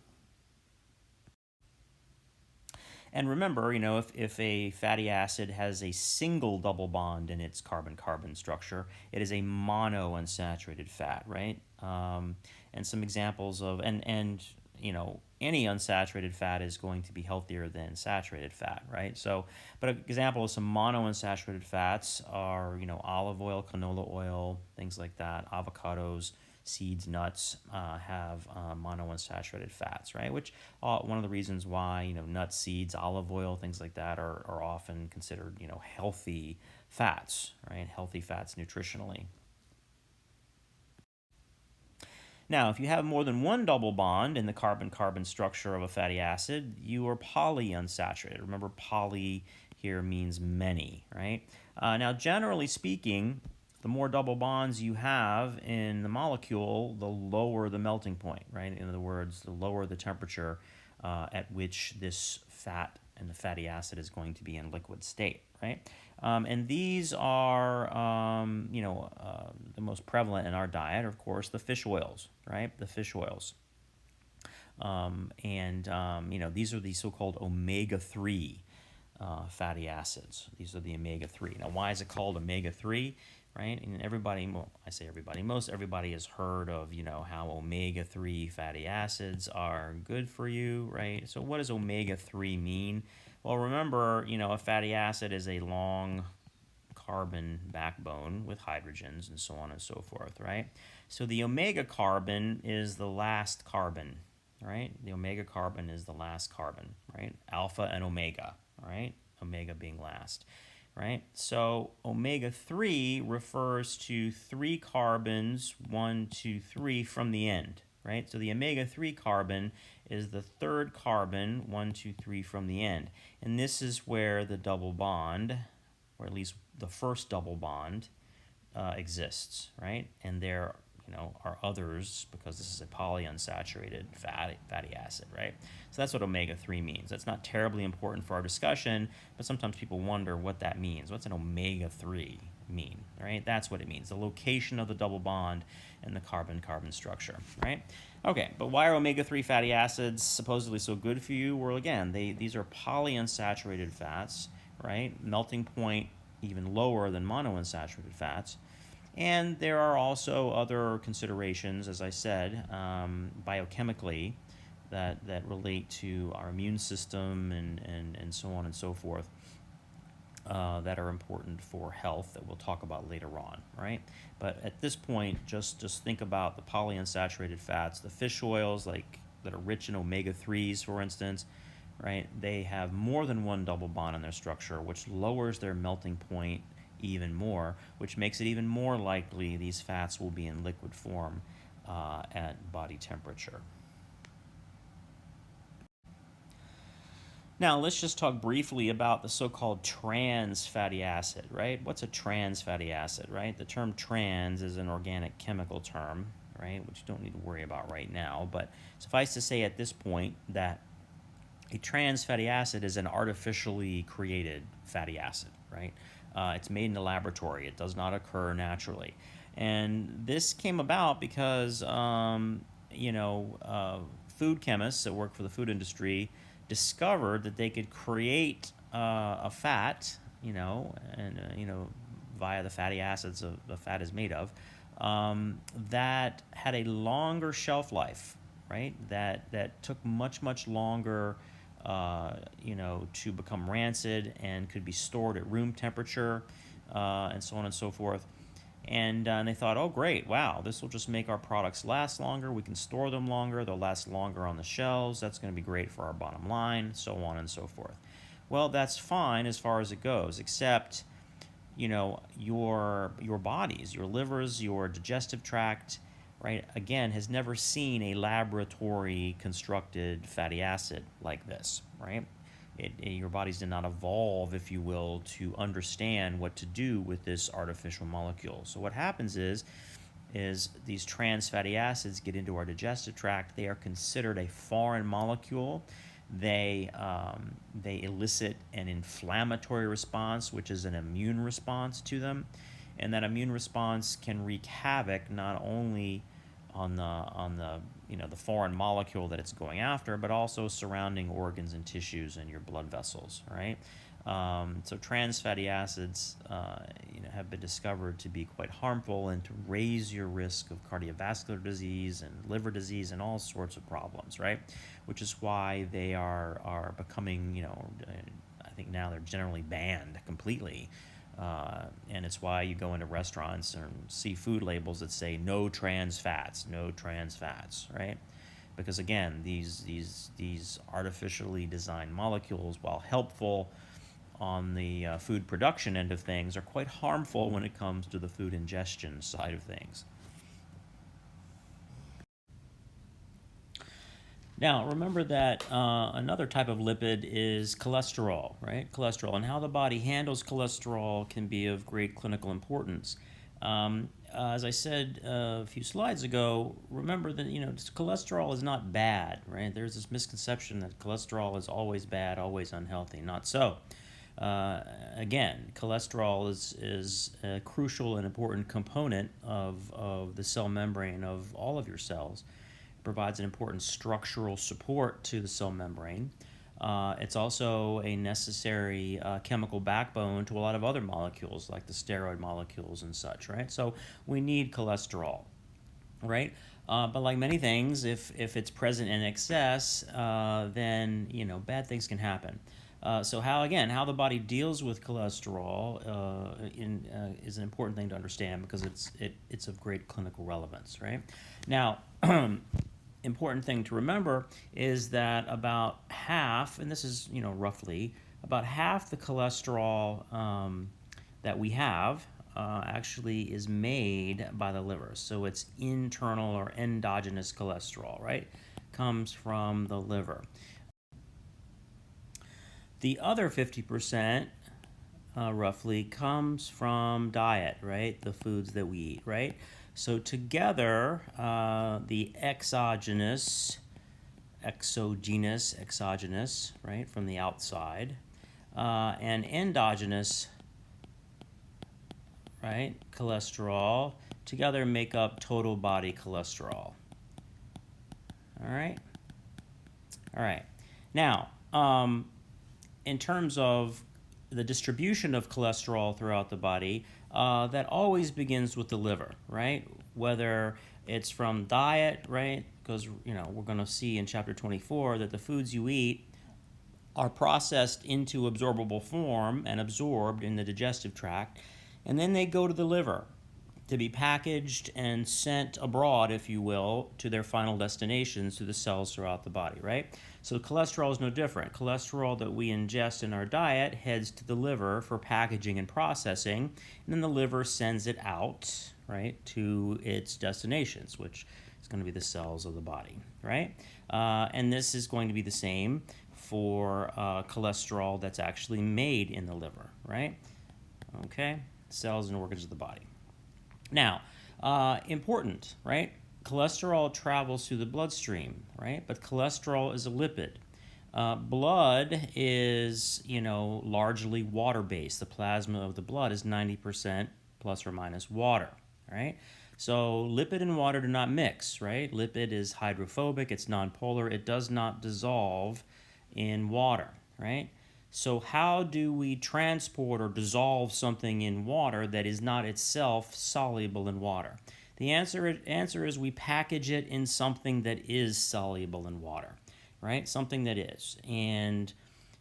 And remember, if a fatty acid has a single double bond in its carbon-carbon structure, it is a monounsaturated fat, right? And some examples of, and any unsaturated fat is going to be healthier than saturated fat, right? So, but an example of some monounsaturated fats are, olive oil, canola oil, things like that, avocados, seeds, nuts have monounsaturated fats, right? Which one of the reasons why nuts, seeds, olive oil, things like that are often considered healthy fats, right? Healthy fats nutritionally. Now, if you have more than one double bond in the carbon-carbon structure of a fatty acid, you are polyunsaturated. Remember, poly here means many, right? Now, generally speaking, the more double bonds you have in the molecule, the lower the melting point, right? In other words, the lower the temperature at which this fat and the fatty acid is going to be in liquid state, right? And these are, the most prevalent in our diet, of course, the fish oils, right? The fish oils. These are the so-called omega-3 fatty acids. These are the omega-3. Now, why is it called omega-3? Right? And everybody, well, I say everybody, most everybody has heard of, how omega-3 fatty acids are good for you, right? So what does omega-3 mean? Well, remember, a fatty acid is a long carbon backbone with hydrogens and so on and so forth, right? So the omega carbon is the last carbon, right? The omega carbon is the last carbon, right? Alpha and omega, all right? Omega being last. Right? So omega-3 refers to 3 carbons, 1, 2, 3 from the end, right? So the omega-3 carbon is the third carbon, 1, 2, 3 from the end. And this is where the double bond, or at least the first double bond, exists, right? And there are others, because this is a polyunsaturated fatty acid, right? So that's what omega-3 means. That's not terribly important for our discussion, but sometimes people wonder what that means. What's an omega-3 mean, right? That's what it means, the location of the double bond in the carbon-carbon structure, right? Okay, but why are omega-3 fatty acids supposedly so good for you? Well, again, these are polyunsaturated fats, right? Melting point even lower than monounsaturated fats. And there are also other considerations, as I said, biochemically, that relate to our immune system and so on and so forth, that are important for health that we'll talk about later on, right? But at this point, just think about the polyunsaturated fats, the fish oils like that are rich in omega-3s, for instance, right? They have more than one double bond in their structure, which lowers their melting point even more, which makes it even more likely these fats will be in liquid form at body temperature. Now, let's just talk briefly about the so-called trans fatty acid, right? What's a trans fatty acid, right? The term trans is an organic chemical term, right, which you don't need to worry about right now, but suffice to say at this point that a trans fatty acid is an artificially created fatty acid, right? It's made in a laboratory. It does not occur naturally. And this came about because, food chemists that work for the food industry discovered that they could create a fat, via the fatty acids the fat is made of, that had a longer shelf life, right? That took much longer, to become rancid and could be stored at room temperature, and so on and so forth. And they thought, oh, great, wow, this will just make our products last longer. We can store them longer. They'll last longer on the shelves. That's going to be great for our bottom line, so on and so forth. Well, that's fine as far as it goes, except, your bodies, your livers, your digestive tract, right, again, has never seen a laboratory constructed fatty acid like this, right? Your bodies did not evolve, if you will, to understand what to do with this artificial molecule. So what happens is these trans fatty acids get into our digestive tract. They are considered a foreign molecule. They elicit an inflammatory response, which is an immune response to them, and that immune response can wreak havoc not only on the foreign molecule that it's going after, but also surrounding organs and tissues and your blood vessels, right? So trans fatty acids, have been discovered to be quite harmful and to raise your risk of cardiovascular disease and liver disease and all sorts of problems, right? Which is why they are becoming, I think now they're generally banned completely. And it's why you go into restaurants and see food labels that say no trans fats, right? Because again, these artificially designed molecules, while helpful on the food production end of things, are quite harmful when it comes to the food ingestion side of things. Now, remember that another type of lipid is cholesterol, right? Cholesterol, and how the body handles cholesterol can be of great clinical importance. As I said a few slides ago, remember that cholesterol is not bad, right? There's this misconception that cholesterol is always bad, always unhealthy. Not so. Again, cholesterol is a crucial and important component of the cell membrane of all of your cells. It provides an important structural support to the cell membrane. It's also a necessary chemical backbone to a lot of other molecules, like the steroid molecules and such, right? So we need cholesterol, right? But like many things, if it's present in excess, then bad things can happen. So how the body deals with cholesterol is an important thing to understand, because it's of great clinical relevance, right? Now, important thing to remember is that about half, and this is roughly about half the cholesterol that we have actually is made by the liver. So it's internal or endogenous cholesterol, right? Comes from the liver. The other 50%, roughly, comes from diet, right? The foods that we eat, right? So together, the exogenous, right, from the outside, and endogenous, right, cholesterol, together make up total body cholesterol. All right? All right. Now, in terms of the distribution of cholesterol throughout the body, that always begins with the liver, right? Whether it's from diet, right? Because, we're going to see in chapter 24 that the foods you eat are processed into absorbable form and absorbed in the digestive tract, and then they go to the liver to be packaged and sent abroad, if you will, to their final destinations, to the cells throughout the body, right? So cholesterol is no different. Cholesterol that we ingest in our diet heads to the liver for packaging and processing, and then the liver sends it out, right, to its destinations, which is going to be the cells of the body, right? And this is going to be the same for cholesterol that's actually made in the liver, right? Okay, cells and organs of the body. Now, important, right? Cholesterol travels through the bloodstream, right? But cholesterol is a lipid. Blood is, largely water-based. The plasma of the blood is 90% plus or minus water, right? So lipid and water do not mix, right? Lipid is hydrophobic, it's nonpolar, it does not dissolve in water, right? So how do we transport or dissolve something in water that is not itself soluble in water? The answer is we package it in something that is soluble in water, right? Something that is. And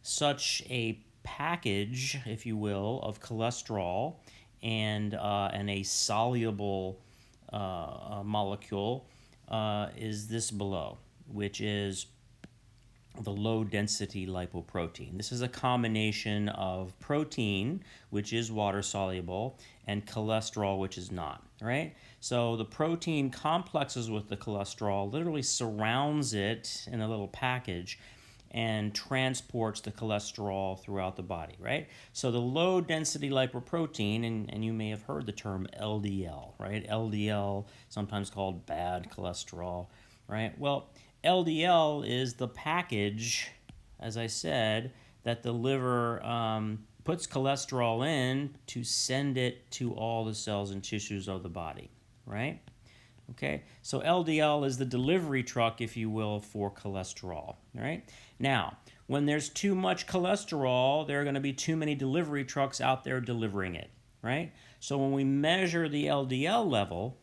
such a package, if you will, of cholesterol and a soluble molecule is this below, which is the low-density lipoprotein. This is a combination of protein, which is water-soluble, and cholesterol, which is not, right? So the protein complexes with the cholesterol, literally surrounds it in a little package, and transports the cholesterol throughout the body, right? So the low-density lipoprotein, and you may have heard the term LDL, right? LDL, sometimes called bad cholesterol, right? Well, LDL is the package, as I said, that the liver puts cholesterol in to send it to all the cells and tissues of the body, right? Okay, so LDL is the delivery truck, if you will, for cholesterol, right? Now, when there's too much cholesterol, there are going to be too many delivery trucks out there delivering it, right? So when we measure the LDL level,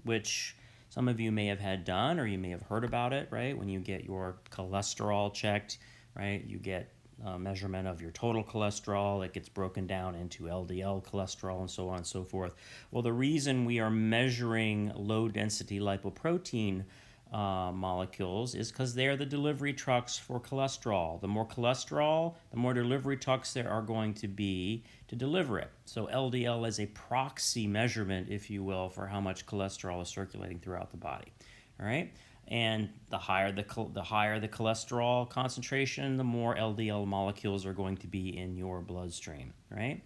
which some of you may have had done or you may have heard about it, right? When you get your cholesterol checked, right, you get a measurement of your total cholesterol. It gets broken down into LDL cholesterol and so on and so forth. Well, the reason we are measuring low-density lipoprotein molecules is because they're the delivery trucks for cholesterol. The more cholesterol, the more delivery trucks there are going to be to deliver it. So LDL is a proxy measurement, if you will, for how much cholesterol is circulating throughout the body. All right? And the higher the cholesterol concentration, the more LDL molecules are going to be in your bloodstream, right?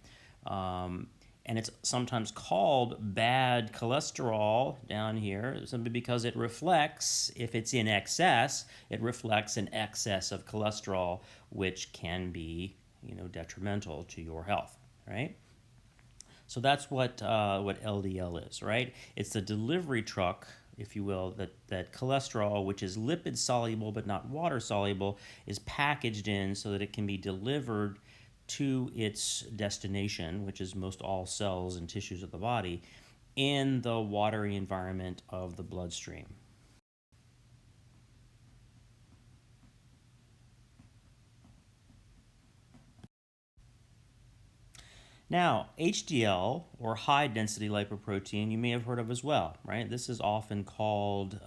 And it's sometimes called bad cholesterol down here simply because it reflects, if it's in excess, it reflects an excess of cholesterol, which can be, detrimental to your health, right? So that's what LDL is, right? It's the delivery truck, if you will, that cholesterol, which is lipid soluble but not water soluble, is packaged in so that it can be delivered to its destination, which is most all cells and tissues of the body, in the watery environment of the bloodstream. Now, HDL, or high-density lipoprotein, you may have heard of as well, right? This is often called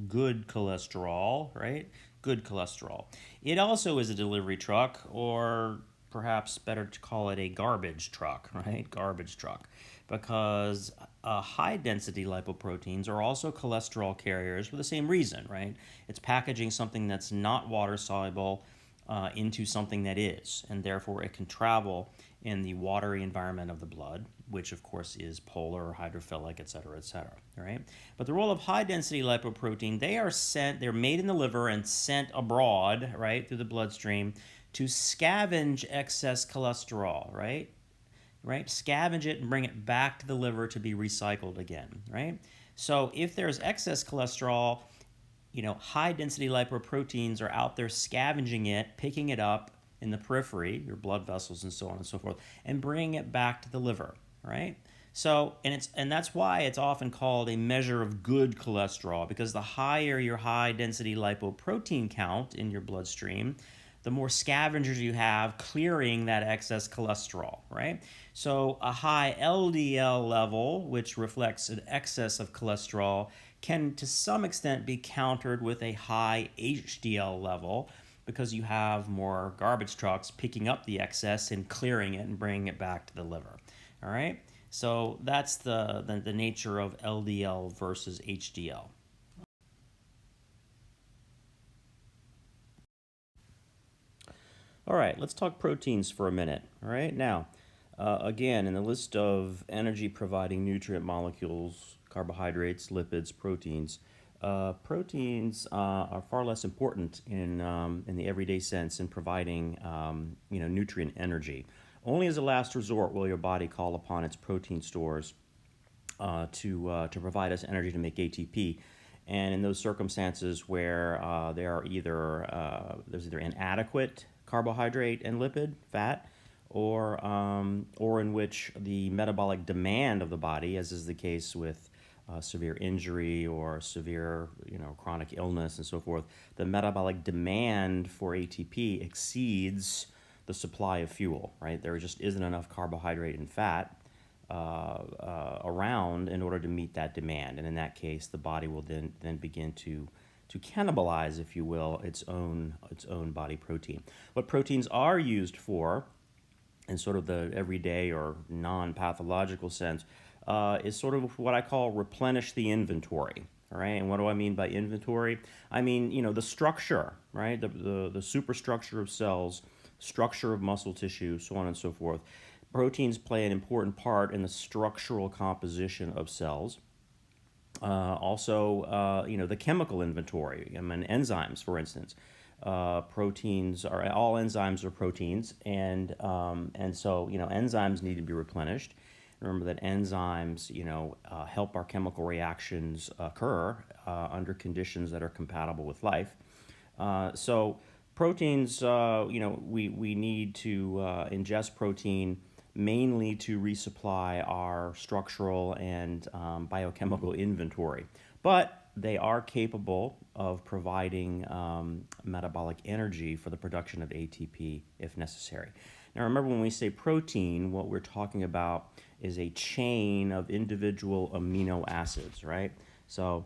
good cholesterol, right? Good cholesterol. It also is a delivery truck, or perhaps better to call it a garbage truck, right? Garbage truck. Because high-density lipoproteins are also cholesterol carriers for the same reason, right? It's packaging something that's not water-soluble into something that is, and therefore it can travel in the watery environment of the blood, which of course is polar, hydrophilic, etc., etc. Right? But the role of high-density lipoprotein, they're made in the liver and sent abroad, right, through the bloodstream to scavenge excess cholesterol, right? Right? Scavenge it and bring it back to the liver to be recycled again, right? So if there's excess cholesterol, high-density lipoproteins are out there scavenging it, picking it up in the periphery, your blood vessels and so on and so forth, and bringing it back to the liver, right? And that's why it's often called a measure of good cholesterol, because the higher your high density lipoprotein count in your bloodstream, the more scavengers you have clearing that excess cholesterol, right? So a high LDL level, which reflects an excess of cholesterol, can to some extent be countered with a high HDL level, because you have more garbage trucks picking up the excess and clearing it and bringing it back to the liver. All right? So that's the nature of LDL versus HDL. All right, let's talk proteins for a minute. All right, now, again, in the list of energy providing nutrient molecules, carbohydrates, lipids, proteins, proteins are far less important in the everyday sense in providing nutrient energy. Only as a last resort will your body call upon its protein stores to provide us energy to make ATP. And in those circumstances where there's either inadequate carbohydrate and lipid fat, or in which the metabolic demand of the body, as is the case with severe injury or severe chronic illness and so forth, the metabolic demand for ATP exceeds the supply of fuel. Right, there just isn't enough carbohydrate and fat around in order to meet that demand. And in that case, the body will then begin to cannibalize, if you will, its own body protein. What proteins are used for, in sort of the everyday or non-pathological sense, is sort of what I call replenish the inventory. All right, and what do I mean by inventory? I mean, the structure, right? The superstructure of cells, structure of muscle tissue, so on and so forth. Proteins play an important part in the structural composition of cells. The chemical inventory. I mean, enzymes, for instance. Proteins are all enzymes are proteins, and so enzymes need to be replenished. Remember that enzymes help our chemical reactions occur under conditions that are compatible with life. So proteins, we need to ingest protein mainly to resupply our structural and biochemical inventory. But they are capable of providing metabolic energy for the production of ATP if necessary. Now, remember, when we say protein, what we're talking about is a chain of individual amino acids, right? So,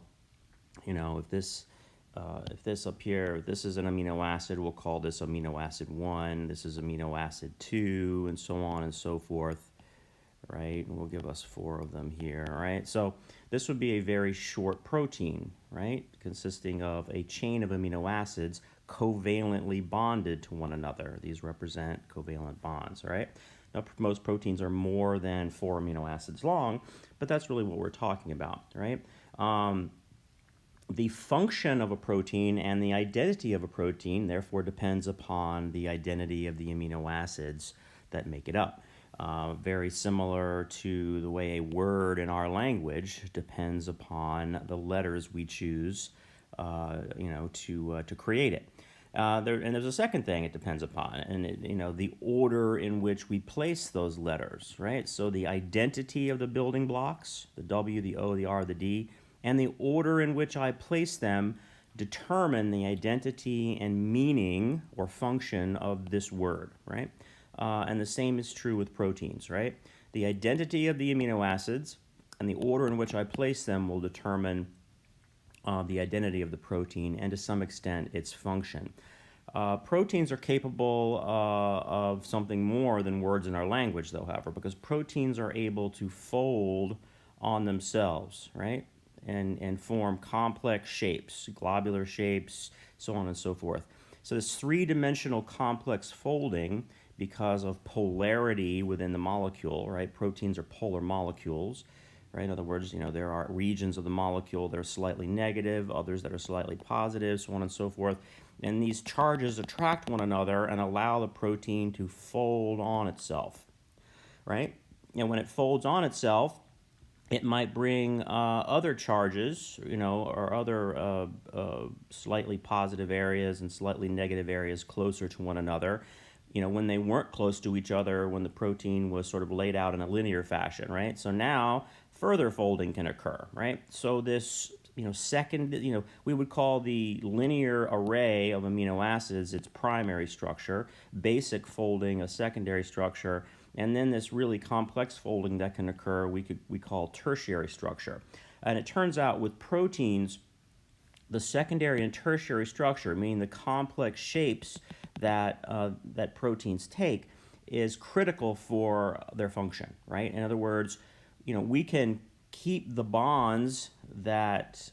if this up here, this is an amino acid, we'll call this amino acid 1, this is amino acid 2, and so on and so forth, right? And we'll give us 4 of them here, all right? So this would be a very short protein, right? Consisting of a chain of amino acids covalently bonded to one another. These represent covalent bonds, all right? Now, most proteins are more than 4 amino acids long, but that's really what we're talking about, right? The function of a protein and the identity of a protein, therefore, depends upon the identity of the amino acids that make it up. Very similar to the way a word in our language depends upon the letters we choose, to create it. And there's a second thing it depends upon, and the order in which we place those letters, right? So the identity of the building blocks, the W, the O, the R, the D, and the order in which I place them determine the identity and meaning or function of this word, right? And the same is true with proteins, right? The identity of the amino acids and the order in which I place them will determine the identity of the protein and, to some extent, its function. Proteins are capable of something more than words in our language, though, however, because proteins are able to fold on themselves, right? And form complex shapes, globular shapes, so on and so forth. So this three-dimensional complex folding, because of polarity within the molecule, right? Proteins are polar molecules, right? In other words, there are regions of the molecule that are slightly negative, others that are slightly positive, so on and so forth. And these charges attract one another and allow the protein to fold on itself, right? And when it folds on itself, it might bring other charges, or other slightly positive areas and slightly negative areas closer to one another. when they weren't close to each other, when the protein was sort of laid out in a linear fashion, right? So now further folding can occur, right? So this, second, we would call the linear array of amino acids its primary structure, basic folding a secondary structure, and then this really complex folding that can occur we call tertiary structure. And it turns out with proteins, the secondary and tertiary structure, meaning the complex shapes that proteins take, is critical for their function, right? In other words, we can keep the bonds that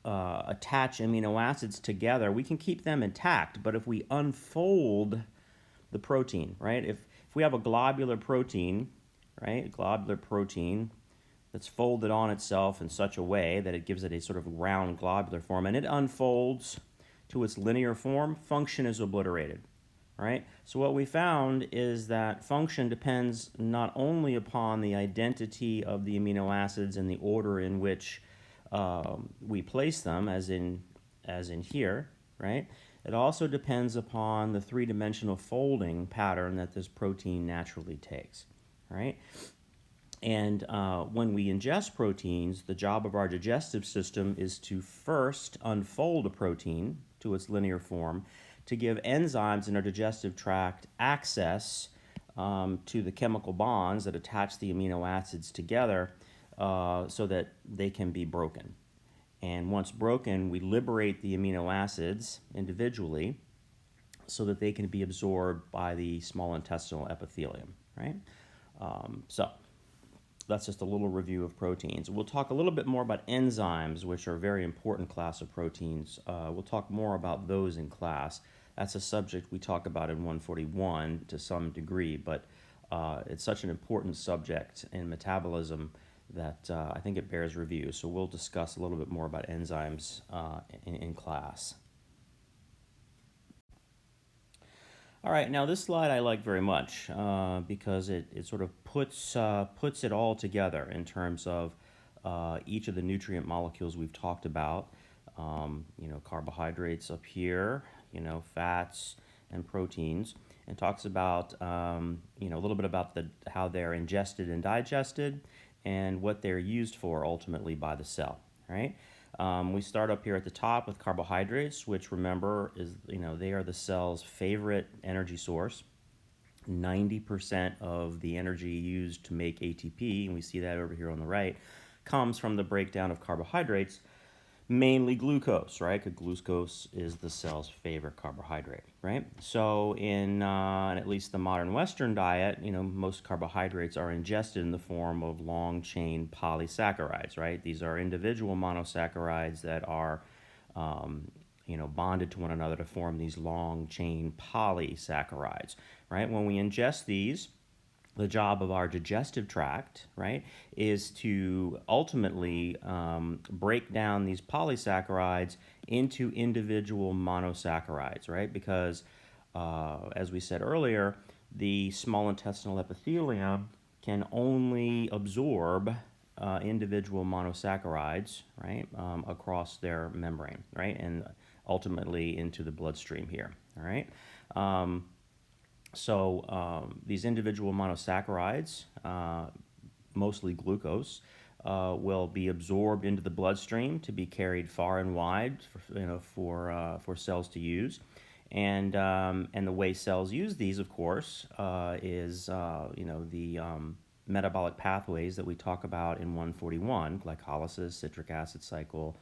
attach amino acids together, we can keep them intact, but if we unfold the protein, right? If we have a globular protein, right, globular protein that's folded on itself in such a way that it gives it a sort of round globular form, and it unfolds to its linear form, function is obliterated, right? So what we found is that function depends not only upon the identity of the amino acids and the order in which we place them, as in here, right? It also depends upon the three-dimensional folding pattern that this protein naturally takes, right? And when we ingest proteins, the job of our digestive system is to first unfold a protein to its linear form to give enzymes in our digestive tract access to the chemical bonds that attach the amino acids together so that they can be broken. And once broken, we liberate the amino acids individually so that they can be absorbed by the small intestinal epithelium, right? So that's just a little review of proteins. We'll talk a little bit more about enzymes, which are a very important class of proteins. We'll talk more about those in class. That's a subject we talk about in 141 to some degree, but it's such an important subject in metabolism that I think it bears review. So we'll discuss a little bit more about enzymes in class. All right, now this slide I like very much because it sort of puts it all together in terms of each of the nutrient molecules we've talked about. Carbohydrates up here, fats and proteins, and talks about a little bit about how they're ingested and digested, and what they're used for ultimately by the cell. Right? We start up here at the top with carbohydrates, which remember is, they are the cell's favorite energy source. 90% of the energy used to make ATP, and we see that over here on the right, comes from the breakdown of carbohydrates, mainly glucose, right? Because glucose is the cell's favorite carbohydrate, right? So in at least the modern Western diet, most carbohydrates are ingested in the form of long-chain polysaccharides, right? These are individual monosaccharides that are bonded to one another to form these long-chain polysaccharides, right? When we ingest these, the job of our digestive tract, right, is to ultimately break down these polysaccharides into individual monosaccharides, right? Because, as we said earlier, the small intestinal epithelium can only absorb individual monosaccharides, right, across their membrane, right, and ultimately into the bloodstream here, all right? So these individual monosaccharides, mostly glucose, will be absorbed into the bloodstream to be carried far and wide for cells to use. And the way cells use these, of course, is the metabolic pathways that we talk about in 141, glycolysis, citric acid cycle,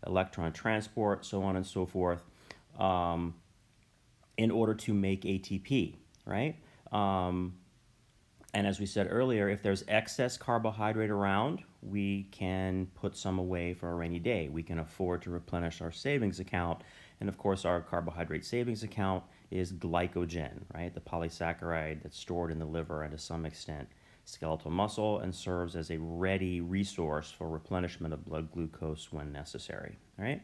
electron transport, so on and so forth, in order to make ATP, right? And as we said earlier, if there's excess carbohydrate around, we can put some away for a rainy day. We can afford to replenish our savings account. And of course, our carbohydrate savings account is glycogen, right? The polysaccharide that's stored in the liver and to some extent skeletal muscle and serves as a ready resource for replenishment of blood glucose when necessary, right?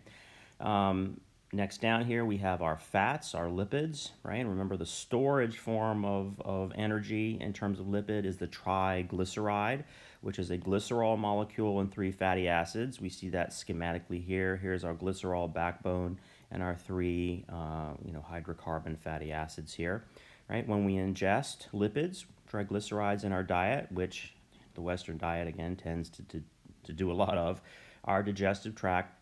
Next down here we have our fats, our lipids, right? And remember the storage form of energy in terms of lipid is the triglyceride, which is a glycerol molecule and 3 fatty acids. We see that schematically here. Here's our glycerol backbone and our 3 hydrocarbon fatty acids here. right? When we ingest lipids, triglycerides in our diet, which the Western diet again tends to do a lot of, our digestive tract,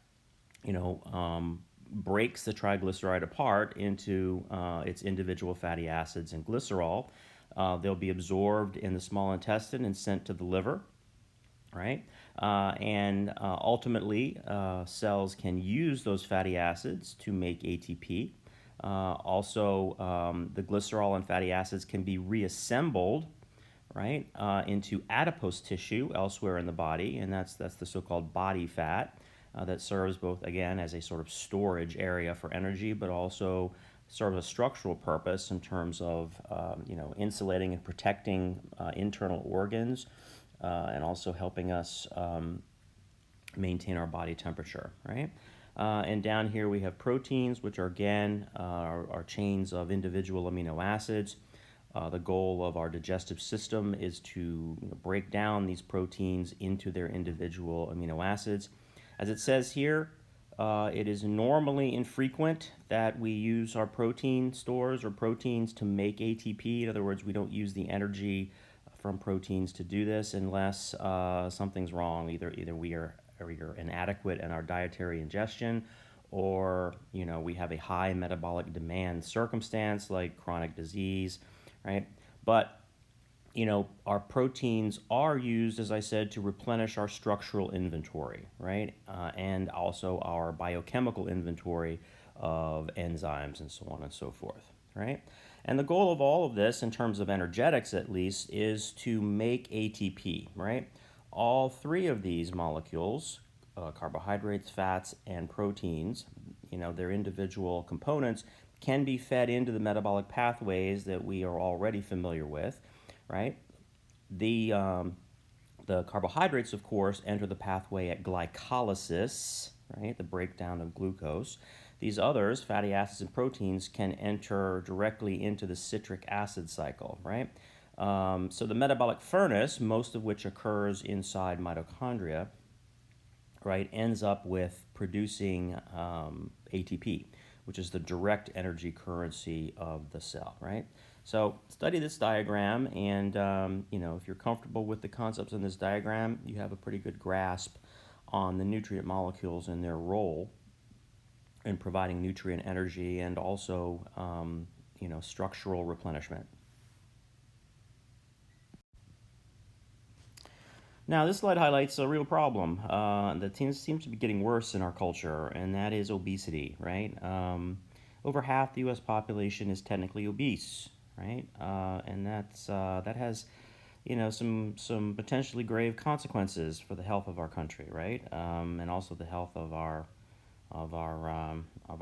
breaks the triglyceride apart into its individual fatty acids and glycerol. They'll be absorbed in the small intestine and sent to the liver, right? And ultimately, cells can use those fatty acids to make ATP. The glycerol and fatty acids can be reassembled, right, into adipose tissue elsewhere in the body, and that's the so-called body fat that serves both, again, as a sort of storage area for energy, but also serves a structural purpose in terms of insulating and protecting internal organs, and also helping us maintain our body temperature, right? And down here we have proteins, which are again are chains of individual amino acids. The goal of our digestive system is to break down these proteins into their individual amino acids. As it says here, it is normally infrequent that we use our protein stores or proteins to make ATP. In other words, we don't use the energy from proteins to do this unless something's wrong. Either we are inadequate in our dietary ingestion, or we have a high metabolic demand circumstance like chronic disease, right? But our proteins are used, as I said, to replenish our structural inventory, right? And also our biochemical inventory of enzymes and so on and so forth, right? And the goal of all of this, in terms of energetics at least, is to make ATP, right? All three of these molecules, carbohydrates, fats, and proteins, their individual components can be fed into the metabolic pathways that we are already familiar with, right? The carbohydrates, of course, enter the pathway at glycolysis, right? The breakdown of glucose. These others, fatty acids and proteins, can enter directly into the citric acid cycle, right? So the metabolic furnace, most of which occurs inside mitochondria, right, ends up with producing ATP, which is the direct energy currency of the cell, right? So study this diagram, and if you're comfortable with the concepts in this diagram, you have a pretty good grasp on the nutrient molecules and their role in providing nutrient energy and also structural replenishment. Now, this slide highlights a real problem that seems to be getting worse in our culture, and that is obesity, right? Over half the U.S. population is technically obese, right? And that has, some potentially grave consequences for the health of our country, right? And also the health of our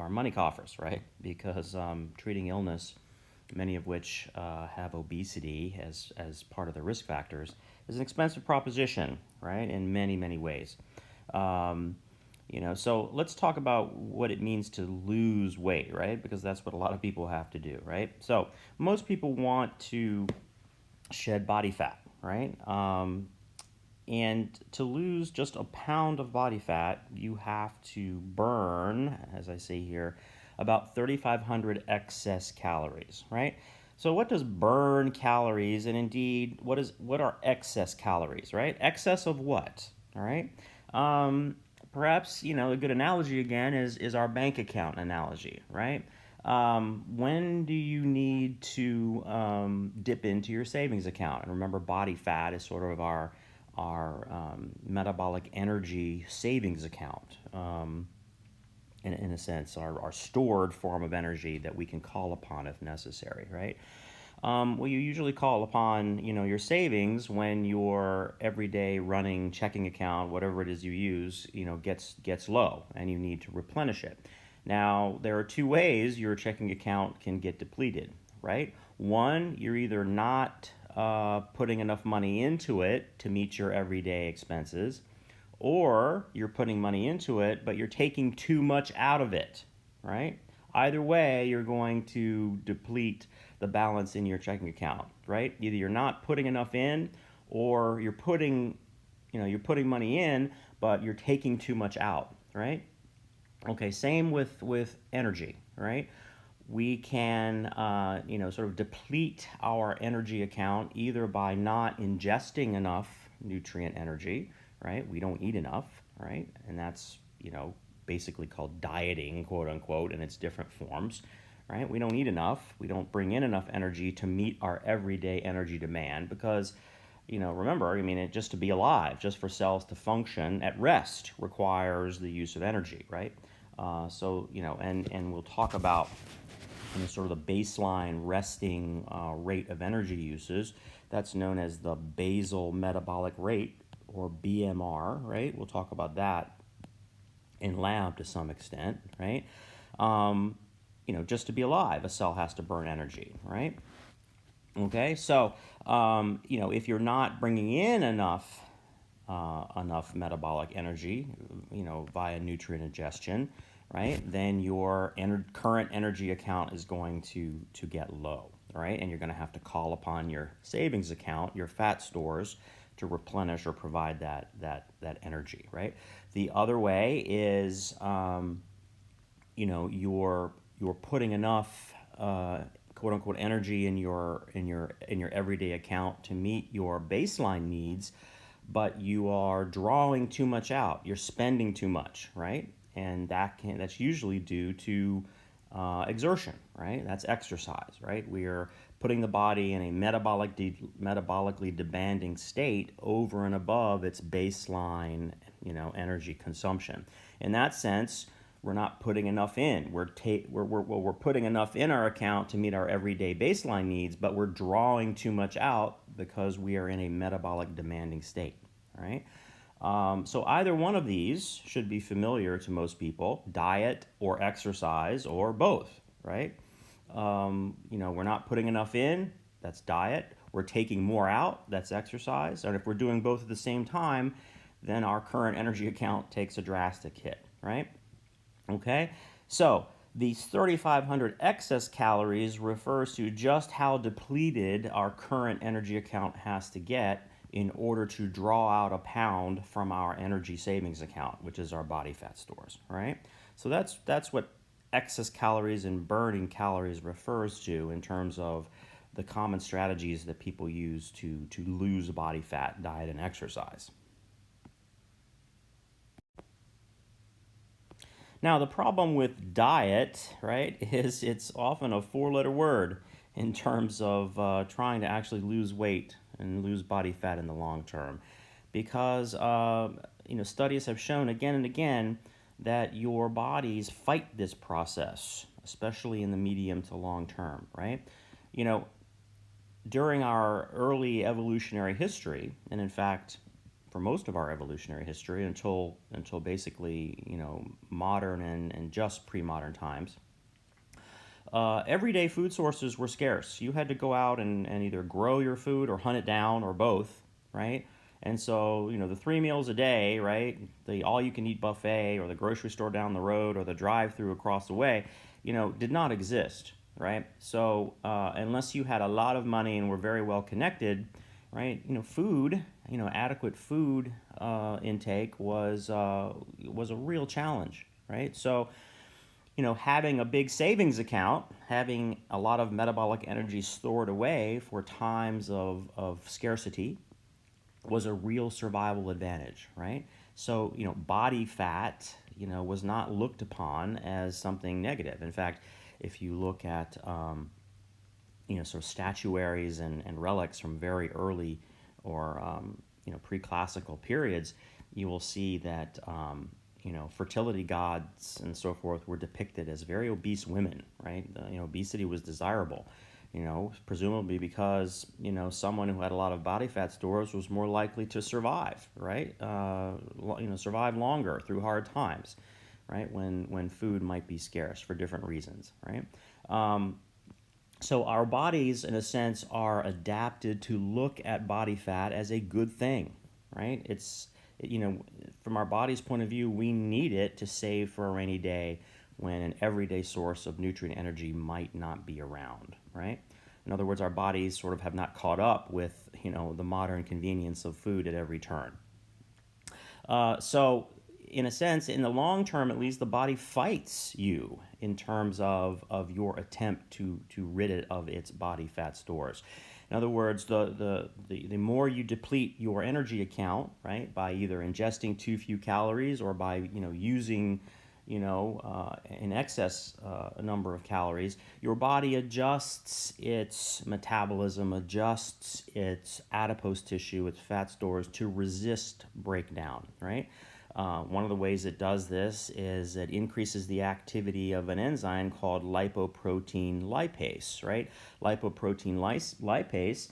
money coffers, right? Because treating illness, many of which have obesity as part of the risk factors, is an expensive proposition, right? In many, many ways. So let's talk about what it means to lose weight, right? Because that's what a lot of people have to do, right? So most people want to shed body fat, right? And to lose just a pound of body fat, you have to burn, as I say here, about 3,500 excess calories, right? So what does burn calories, and indeed, what are excess calories, right? Excess of what, all right? Perhaps, a good analogy again is our bank account analogy, right? When do you need to dip into your savings account? And remember, body fat is sort of our metabolic energy savings account, in a sense, our stored form of energy that we can call upon if necessary, right? Well, you usually call upon, your savings when your everyday running checking account, whatever it is you use, gets low and you need to replenish it. Now, there are two ways your checking account can get depleted, right? One, you're either not putting enough money into it to meet your everyday expenses, or you're putting money into it, but you're taking too much out of it, right? Either way, you're going to deplete the balance in your checking account, right? Either you're not putting enough in, or you're putting money in, but you're taking too much out, right? Okay, same with energy, right? we can, sort of deplete our energy account either by not ingesting enough nutrient energy, right? We don't eat enough, right? And that's, basically called dieting, quote unquote, in its different forms, right? We don't eat enough. We don't bring in enough energy to meet our everyday energy demand because, remember, just to be alive, just for cells to function at rest requires the use of energy, right? And we'll talk about sort of the baseline resting rate of energy uses. That's known as the basal metabolic rate, or BMR, right? We'll talk about that in lab to some extent, right? Just to be alive, a cell has to burn energy, right? Okay, so if you're not bringing in enough metabolic energy, via nutrient ingestion, right, then your current energy account is going to get low, right, and you're going to have to call upon your savings account, your fat stores, to replenish or provide that energy, right. The other way is, you're putting enough quote unquote energy in your everyday account to meet your baseline needs, but you are drawing too much out. You're spending too much, right? And that's usually due to exertion, right? That's exercise, right? We are putting the body in a metabolically demanding state over and above its baseline, energy consumption. In that sense, we're not putting enough in. We're putting enough in our account to meet our everyday baseline needs, but we're drawing too much out because we are in a metabolic demanding state, right? So either one of these should be familiar to most people: diet or exercise or both, right? We're not putting enough in, that's diet. We're taking more out, that's exercise. And if we're doing both at the same time, then our current energy account takes a drastic hit, right? Okay, so these 3,500 excess calories refers to just how depleted our current energy account has to get in order to draw out a pound from our energy savings account, which is our body fat stores, right? So that's what excess calories and burning calories refers to in terms of the common strategies that people use to lose body fat, diet, and exercise. Now, the problem with diet, right, is it's often a four-letter word in terms of trying to actually lose weight and lose body fat in the long term. Because, studies have shown again and again that your bodies fight this process, especially in the medium to long term, right? You know, During our early evolutionary history, and in fact, for most of our evolutionary history until basically modern and just pre-modern times, everyday food sources were scarce. You had to go out and either grow your food or hunt it down or both, right? And so, the 3 meals a day, right? The all you can eat buffet or the grocery store down the road or the drive through across the way, did not exist, right? So, unless you had a lot of money and were very well connected, right? Adequate food intake was a real challenge, right? So, having a big savings account, having a lot of metabolic energy stored away for times of scarcity was a real survival advantage, right? So, body fat, was not looked upon as something negative. In fact, if you look at, sort of statuaries and relics from very early or, pre-classical periods, you will see that, fertility gods and so forth were depicted as very obese women, right? Obesity was desirable, presumably because, someone who had a lot of body fat stores was more likely to survive, right? Survive longer through hard times, right? When food might be scarce for different reasons, right? So our bodies, in a sense, are adapted to look at body fat as a good thing, right? From our body's point of view, we need it to save for a rainy day when an everyday source of nutrient energy might not be around, right? In other words, our bodies sort of have not caught up with, the modern convenience of food at every turn. So in a sense, in the long term, at least, the body fights you in terms of your attempt to rid it of its body fat stores. In other words, the more you deplete your energy account, right, by either ingesting too few calories or by, using, in excess a number of calories, your body adjusts its metabolism, adjusts its adipose tissue, its fat stores to resist breakdown, right? One of the ways it does this is it increases the activity of an enzyme called lipoprotein lipase, right? Lipoprotein lipase,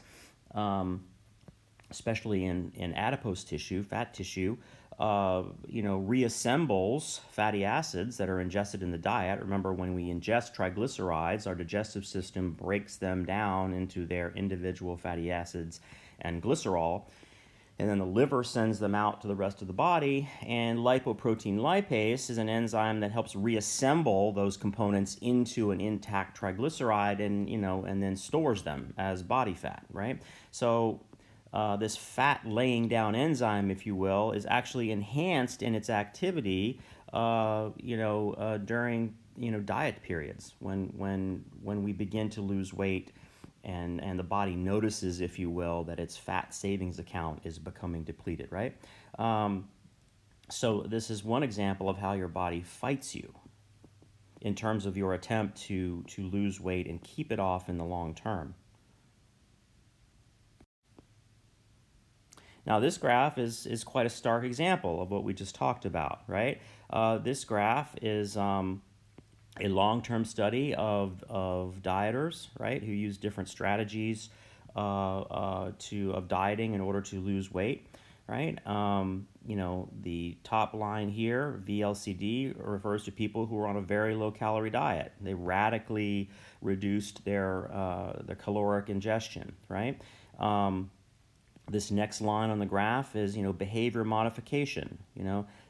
especially in adipose tissue, fat tissue, reassembles fatty acids that are ingested in the diet. Remember, when we ingest triglycerides, our digestive system breaks them down into their individual fatty acids and glycerol, and then the liver sends them out to the rest of the body. And lipoprotein lipase is an enzyme that helps reassemble those components into an intact triglyceride, and then stores them as body fat, right? So this fat laying down enzyme, if you will, is actually enhanced in its activity, during diet periods when we begin to lose weight, and the body notices, if you will, that its fat savings account is becoming depleted, right? So this is one example of how your body fights you in terms of your attempt to lose weight and keep it off in the long term. Now, this graph is quite a stark example of what we just talked about, right? This graph is a long-term study of dieters, right, who use different strategies of dieting in order to lose weight, right? The top line here, VLCD, refers to people who are on a very low-calorie diet. They radically reduced their caloric ingestion, right? This next line on the graph is, behavior modification.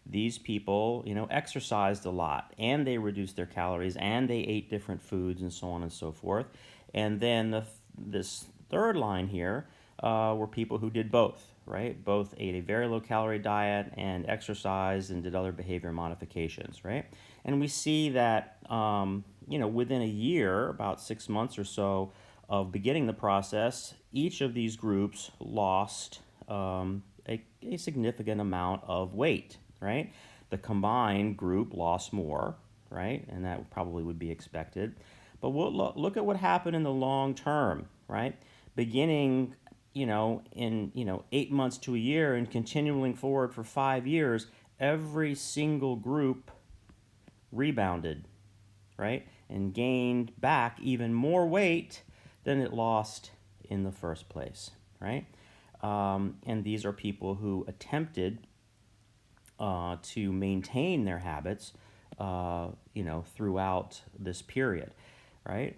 These people, exercised a lot, and they reduced their calories, and they ate different foods, and so on and so forth. And then this third line here were people who did both, right? Both ate a very low-calorie diet and exercised and did other behavior modifications, right? And we see that, within a year, about 6 months or so of beginning the process, each of these groups lost a significant amount of weight, right? The combined group lost more, right? And that probably would be expected. But we'll look at what happened in the long term, right? Beginning, in 8 months to a year and continuing forward for 5 years, every single group rebounded, right? And gained back even more weight than it lost in the first place, right? And these are people who attempted to maintain their habits, throughout this period, right?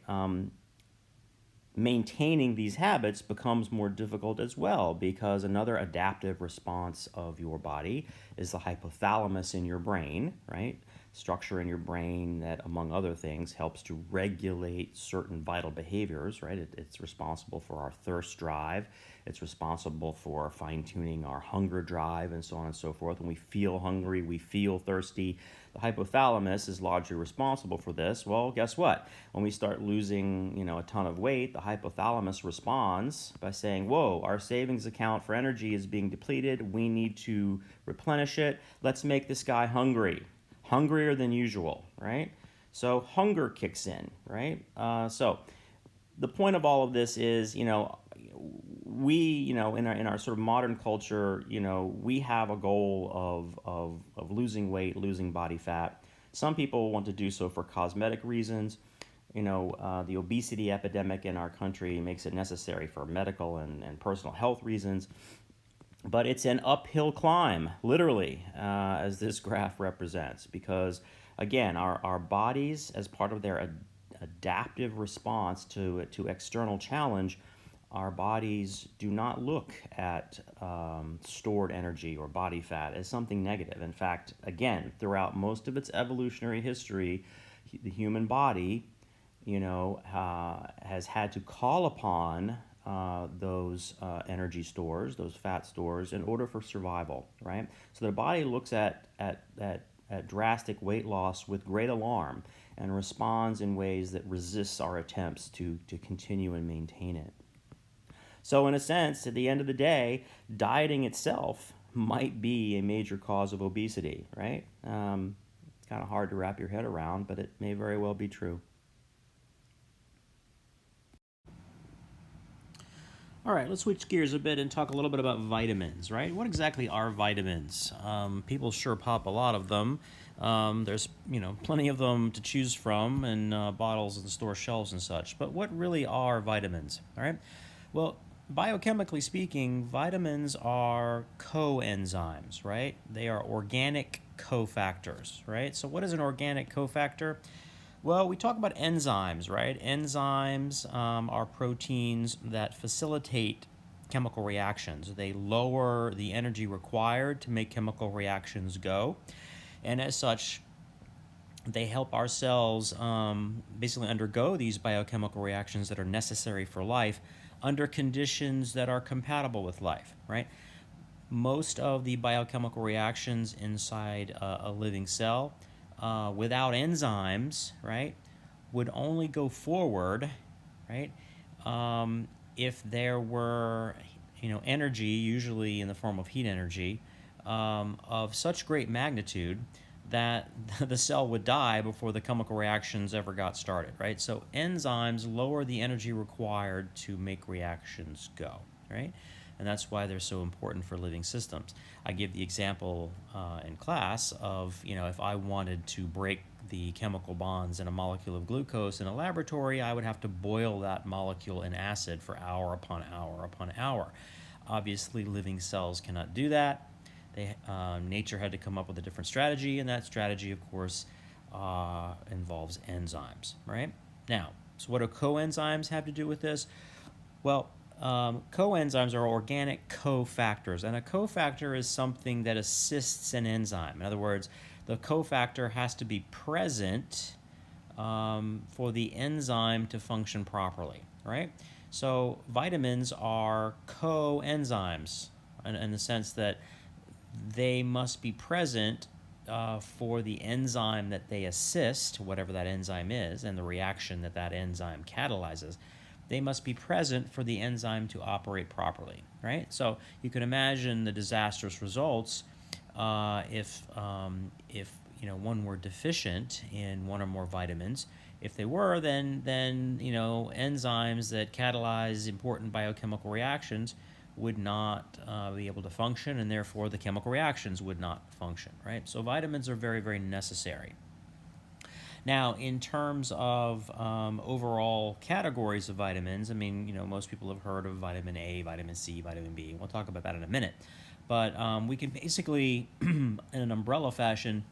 Maintaining these habits becomes more difficult as well, because another adaptive response of your body is the hypothalamus in your brain, right? Structure in your brain that, among other things, helps to regulate certain vital behaviors, right? It's responsible for our thirst drive. It's responsible for fine-tuning our hunger drive, and so on and so forth. When we feel hungry, we feel thirsty. The hypothalamus is largely responsible for this. Well, guess what? When we start losing, a ton of weight, the hypothalamus responds by saying, whoa, our savings account for energy is being depleted. We need to replenish it. Let's make this guy hungrier than usual, right? So hunger kicks in, right? So the point of all of this is, we, in our sort of modern culture, we have a goal of losing weight, losing body fat. Some people want to do so for cosmetic reasons. The obesity epidemic in our country makes it necessary for medical and personal health reasons. But it's an uphill climb, literally, as this graph represents, because, again, our bodies, as part of their adaptive response to external challenge, our bodies do not look at stored energy or body fat as something negative. In fact, again, throughout most of its evolutionary history, the human body, has had to call upon those energy stores, those fat stores, in order for survival, right? So their body looks at drastic weight loss with great alarm and responds in ways that resists our attempts to continue and maintain it. So, in a sense, at the end of the day, dieting itself might be a major cause of obesity, right? It's kind of hard to wrap your head around, but it may very well be true. All right, let's switch gears a bit and talk a little bit about vitamins, right? What exactly are vitamins? People sure pop a lot of them. There's plenty of them to choose from in bottles and store shelves and such. But what really are vitamins? All right. Well, biochemically speaking, vitamins are coenzymes, right? They are organic cofactors, right? So what is an organic cofactor? Well, we talk about enzymes, right? Enzymes are proteins that facilitate chemical reactions. They lower the energy required to make chemical reactions go. And as such, they help our cells basically undergo these biochemical reactions that are necessary for life under conditions that are compatible with life, right? Most of the biochemical reactions inside a living cell without enzymes, right, would only go forward, right, if there were, energy, usually in the form of heat energy, of such great magnitude that the cell would die before the chemical reactions ever got started, right? So enzymes lower the energy required to make reactions go, right? And that's why they're so important for living systems. I give the example in class of, if I wanted to break the chemical bonds in a molecule of glucose in a laboratory, I would have to boil that molecule in acid for hour upon hour upon hour. Obviously, living cells cannot do that. Nature had to come up with a different strategy, and that strategy, of course, involves enzymes, right? Now, so what do coenzymes have to do with this? Well, coenzymes are organic cofactors, and a cofactor is something that assists an enzyme. In other words, the cofactor has to be present for the enzyme to function properly, right? So vitamins are coenzymes in the sense that they must be present for the enzyme that they assist, whatever that enzyme is, and the reaction that that enzyme catalyzes. They must be present for the enzyme to operate properly, right? So you can imagine the disastrous results if one were deficient in one or more vitamins. If they were, then enzymes that catalyze important biochemical reactions would not be able to function, and therefore the chemical reactions would not function, right? So vitamins are very, very necessary. Now, in terms of overall categories of vitamins, I mean, most people have heard of vitamin A, vitamin C, vitamin B. We'll talk about that in a minute. But we can basically, in an umbrella fashion,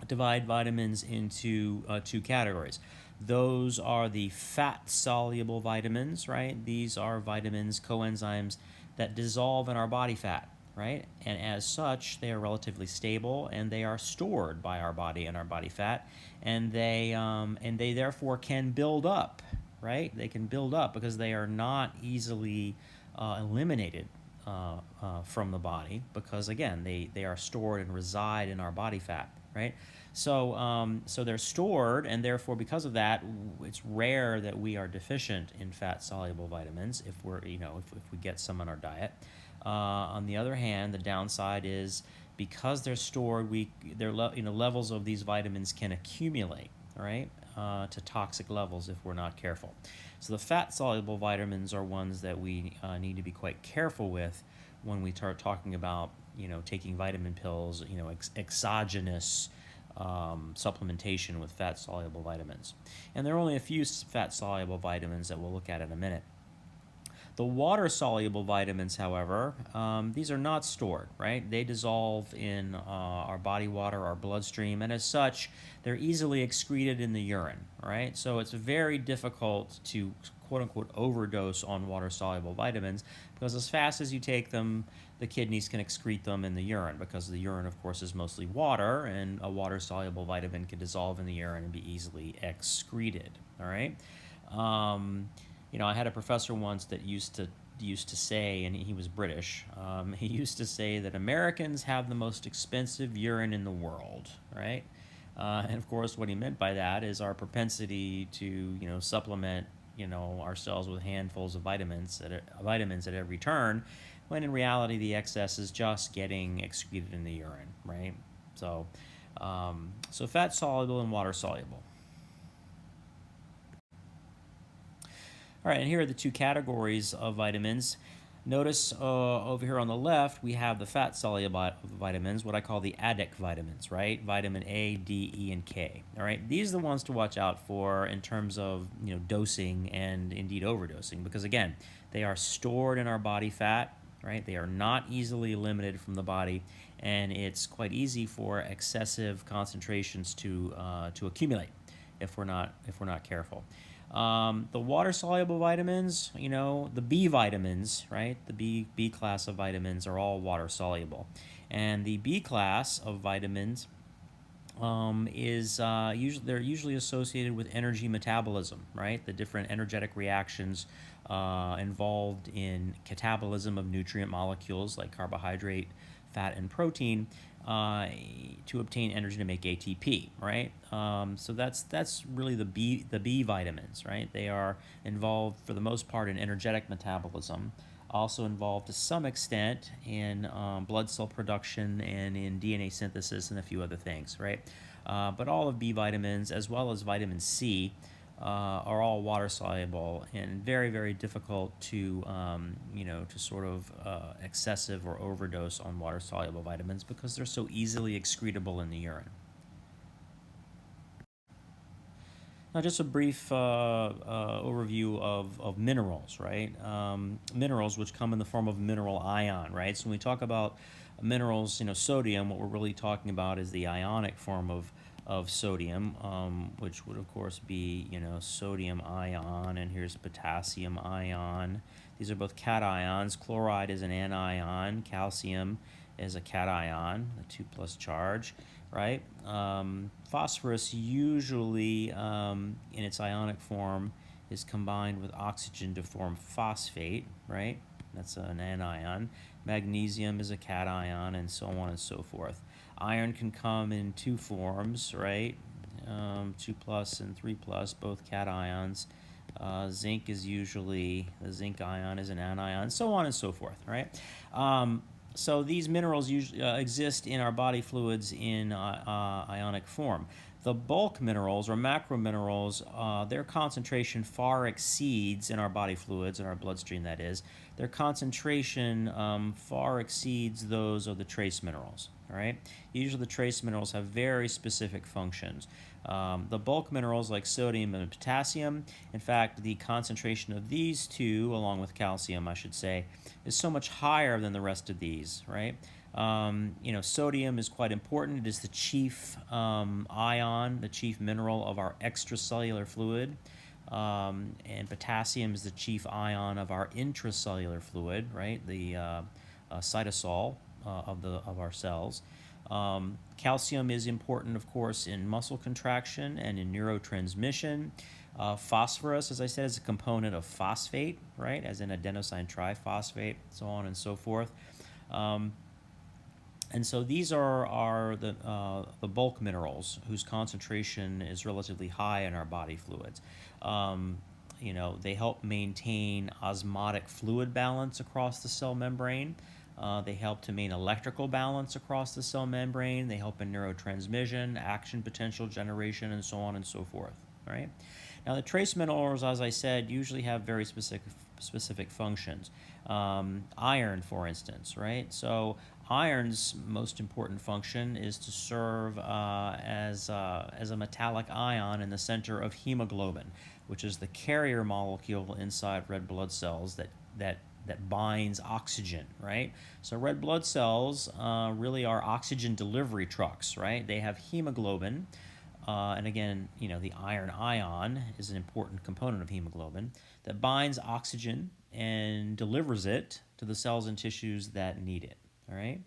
divide vitamins into two categories. Those are the fat-soluble vitamins, right? These are vitamins, coenzymes, that dissolve in our body fat, right? And as such, they are relatively stable, and they are stored by our body and our body fat, and they therefore can build up, right? They can build up because they are not easily eliminated from the body, because again, they are stored and reside in our body fat, right? So they're stored, and therefore, because of that, it's rare that we are deficient in fat-soluble vitamins if we're, if we get some in our diet. On the other hand, the downside is because they're stored, levels of these vitamins can accumulate, right, to toxic levels if we're not careful. So the fat-soluble vitamins are ones that we need to be quite careful with when we start talking about, taking vitamin pills, exogenous supplementation with fat-soluble vitamins. And there are only a few fat-soluble vitamins that we'll look at in a minute. The water-soluble vitamins, however, these are not stored, right? They dissolve in our body water, our bloodstream, and as such, they're easily excreted in the urine, right? So it's very difficult to, quote-unquote, overdose on water-soluble vitamins, because as fast as you take them, the kidneys can excrete them in the urine, because the urine, of course, is mostly water, and a water-soluble vitamin can dissolve in the urine and be easily excreted, all right? I had a professor once that used to say, and he was British. He used to say that Americans have the most expensive urine in the world, right? And of course, what he meant by that is our propensity to, supplement, ourselves with handfuls of vitamins at every turn, when in reality the excess is just getting excreted in the urine, right? So, so fat soluble and water soluble. All right, and here are the two categories of vitamins. Notice over here on the left, we have the fat soluble vitamins, what I call the ADIC vitamins, right? Vitamin A, D, E, and K. All right, these are the ones to watch out for in terms of dosing and indeed overdosing, because again, they are stored in our body fat, right? They are not easily eliminated from the body, and it's quite easy for excessive concentrations to accumulate if we're not careful. The water soluble vitamins, the B vitamins, right? The B class of vitamins are all water soluble, and the B class of vitamins is usually they're usually associated with energy metabolism, right? The different energetic reactions involved in catabolism of nutrient molecules like carbohydrate, fat, and protein to obtain energy to make ATP, right? So that's really the B vitamins, right? They are involved for the most part in energetic metabolism, also involved to some extent in blood cell production and in DNA synthesis and a few other things, right? But all of B vitamins, as well as vitamin C, are all water soluble and very, very difficult to sort of excessive or overdose on water soluble vitamins because they're so easily excretable in the urine. Now, just a brief overview of minerals, right? Minerals, which come in the form of mineral ion, right? So when we talk about minerals, sodium, what we're really talking about is the ionic form of sodium, which would, of course, be, sodium ion, and here's potassium ion. These are both cations. Chloride is an anion. Calcium is a cation, a 2 plus charge, right? Phosphorus usually, in its ionic form, is combined with oxygen to form phosphate, right? That's an anion. Magnesium is a cation, and so on and so forth. Iron can come in two forms, right? 2 plus and 3 plus, both cations. Zinc is usually, the zinc ion is an anion, so on and so forth, right? So these minerals usually exist in our body fluids in ionic form. The bulk minerals or macrominerals, their concentration far exceeds in our body fluids, in our bloodstream that is, their concentration far exceeds those of the trace minerals. All right. Usually the trace minerals have very specific functions. The bulk minerals like sodium and potassium, in fact, the concentration of these two, along with calcium, I should say, is so much higher than the rest of these, right? Sodium is quite important. It is the chief ion, the chief mineral of our extracellular fluid. And potassium is the chief ion of our intracellular fluid, right? The cytosol of our cells. Calcium is important, of course, in muscle contraction and in neurotransmission. Phosphorus, as I said, is a component of phosphate, right, as in adenosine triphosphate, so on and so forth. And so these are the bulk minerals whose concentration is relatively high in our body fluids. They help maintain osmotic fluid balance across the cell membrane. They help to maintain electrical balance across the cell membrane. They help in neurotransmission, action potential generation, and so on and so forth. Right? Now, the trace minerals, as I said, usually have very specific functions. Iron, for instance, right? So iron's most important function is to serve as a metallic ion in the center of hemoglobin, which is the carrier molecule inside red blood cells that binds oxygen, right? So red blood cells really are oxygen delivery trucks, right? They have hemoglobin, and again, the iron ion is an important component of hemoglobin that binds oxygen and delivers it to the cells and tissues that need it, all right?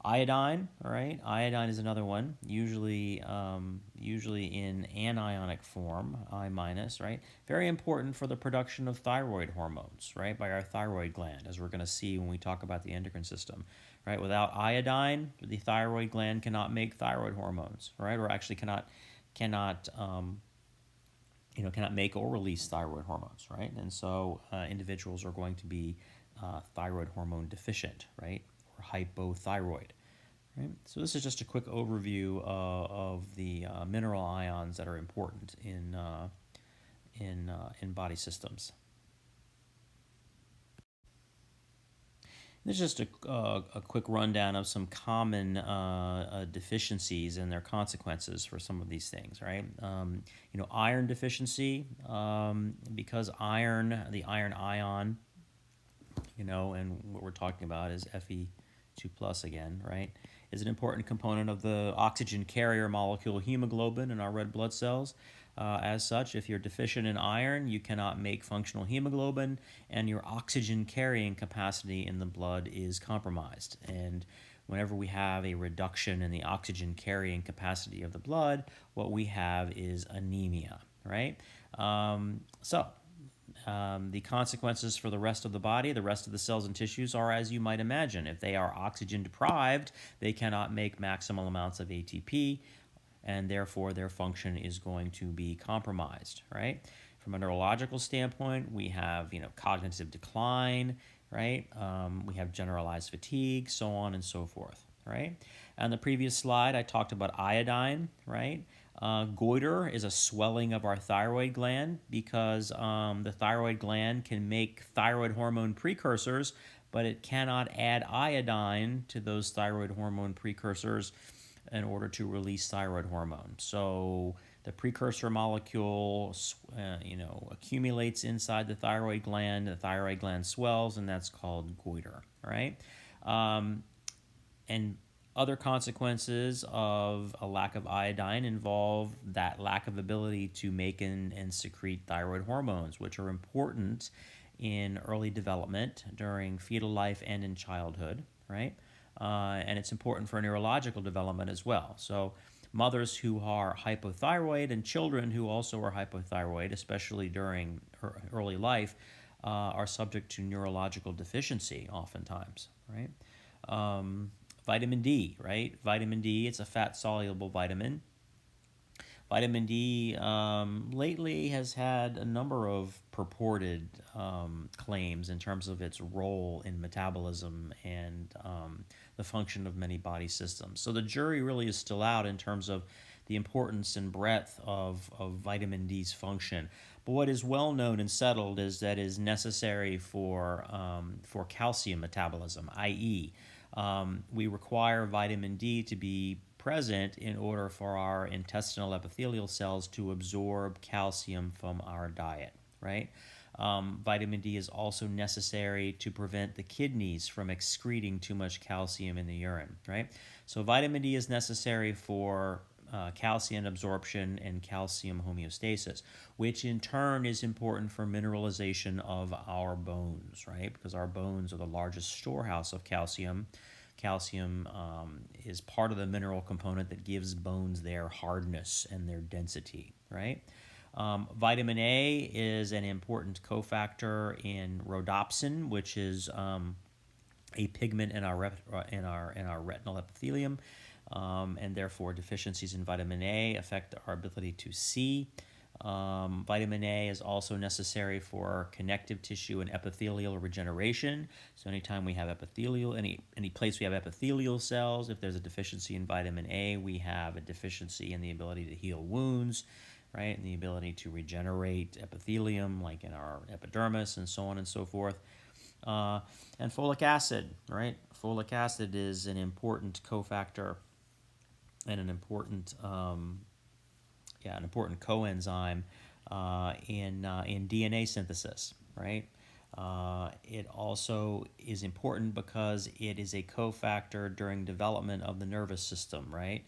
Iodine, all right. Iodine is another one, usually in anionic form, I minus, right. Very important for the production of thyroid hormones, right, by our thyroid gland, as we're going to see when we talk about the endocrine system, right. Without iodine, the thyroid gland cannot make thyroid hormones, right, or actually cannot cannot make or release thyroid hormones, right. And so individuals are going to be thyroid hormone deficient, right, or hypothyroid. Right? So this is just a quick overview of the mineral ions that are important in body systems. This is just a quick rundown of some common deficiencies and their consequences for some of these things, right? Iron deficiency, because the iron ion, and what we're talking about is Fe2 plus again, right, is an important component of the oxygen carrier molecule hemoglobin in our red blood cells. As such, if you're deficient in iron, you cannot make functional hemoglobin, and your oxygen carrying capacity in the blood is compromised. And whenever we have a reduction in the oxygen carrying capacity of the blood, what we have is anemia, right? The consequences for the rest of the body, the rest of the cells and tissues, are as you might imagine. If they are oxygen deprived, they cannot make maximal amounts of ATP, and therefore their function is going to be compromised, right? From a neurological standpoint, we have cognitive decline, right? We have generalized fatigue, so on and so forth, right? On the previous slide, I talked about iodine, right? Goiter is a swelling of our thyroid gland because the thyroid gland can make thyroid hormone precursors, but it cannot add iodine to those thyroid hormone precursors in order to release thyroid hormone. So the precursor molecule, accumulates inside the thyroid gland swells, and that's called goiter, right? And other consequences of a lack of iodine involve that lack of ability to make and secrete thyroid hormones, which are important in early development, during fetal life, and in childhood, right? And it's important for neurological development as well. So mothers who are hypothyroid and children who also are hypothyroid, especially during early life, are subject to neurological deficiency oftentimes, right? Vitamin D, right? Vitamin D, it's a fat-soluble vitamin. Vitamin D lately has had a number of purported claims in terms of its role in metabolism and the function of many body systems. So the jury really is still out in terms of the importance and breadth of vitamin D's function. But what is well known and settled is that it is necessary for calcium metabolism, i.e., we require vitamin D to be present in order for our intestinal epithelial cells to absorb calcium from our diet, right? Vitamin D is also necessary to prevent the kidneys from excreting too much calcium in the urine, right? So vitamin D is necessary for calcium absorption and calcium homeostasis, which in turn is important for mineralization of our bones, right? Because our bones are the largest storehouse of calcium. Calcium is part of the mineral component that gives bones their hardness and their density, right? Vitamin A is an important cofactor in rhodopsin, which is a pigment in our retinal epithelium, and therefore deficiencies in vitamin A affect our ability to see. Vitamin A is also necessary for connective tissue and epithelial regeneration. So anytime we have any place we have epithelial cells, if there's a deficiency in vitamin A, we have a deficiency in the ability to heal wounds, right? And the ability to regenerate epithelium, like in our epidermis and so on and so forth. And folic acid, right? Folic acid is an important cofactor and an important coenzyme in DNA synthesis, right? It also is important because it is a cofactor during development of the nervous system, right?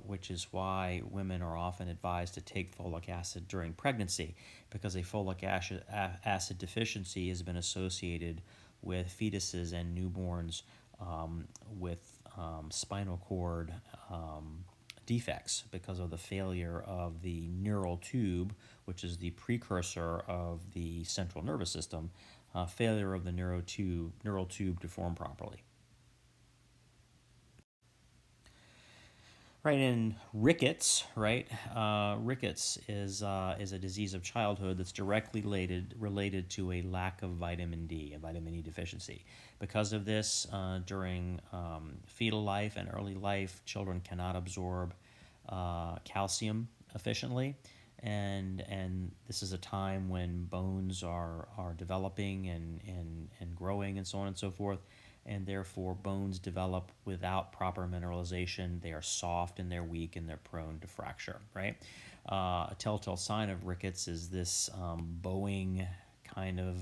Which is why women are often advised to take folic acid during pregnancy, because a folic acid deficiency has been associated with fetuses and newborns with spinal cord defects because of the failure of the neural tube, which is the precursor of the central nervous system, failure of the neural tube to form properly. Right, and rickets, right? Rickets is a disease of childhood that's directly related to a lack of vitamin D, a vitamin D deficiency. Because of this, during fetal life and early life, children cannot absorb calcium efficiently, and this is a time when bones are developing and growing and so on and so forth, and therefore bones develop without proper mineralization. They are soft and they're weak and they're prone to fracture, right? A telltale sign of rickets is this bowing kind of,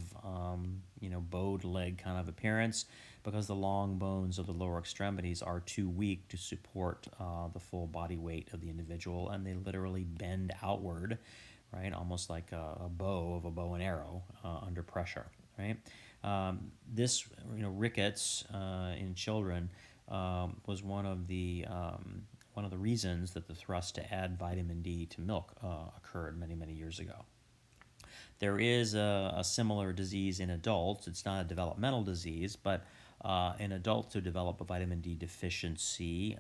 bowed leg kind of appearance, because the long bones of the lower extremities are too weak to support the full body weight of the individual, and they literally bend outward, right? Almost like a bow of a bow and arrow under pressure, right? This, rickets in children was one of the reasons that the thrust to add vitamin D to milk occurred many, many years ago. There is a similar disease in adults. It's not a developmental disease, but in adults who develop a vitamin D deficiency,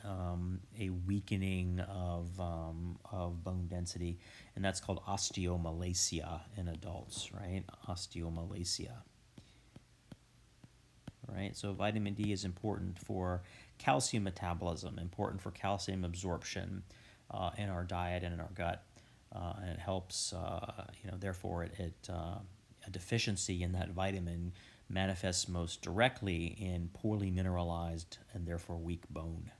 a weakening of bone density, and that's called osteomalacia in adults, right? Osteomalacia. Right? So vitamin D is important for calcium metabolism, important for calcium absorption in our diet and in our gut, and it helps. Therefore, a deficiency in that vitamin manifests most directly in poorly mineralized and therefore weak bone.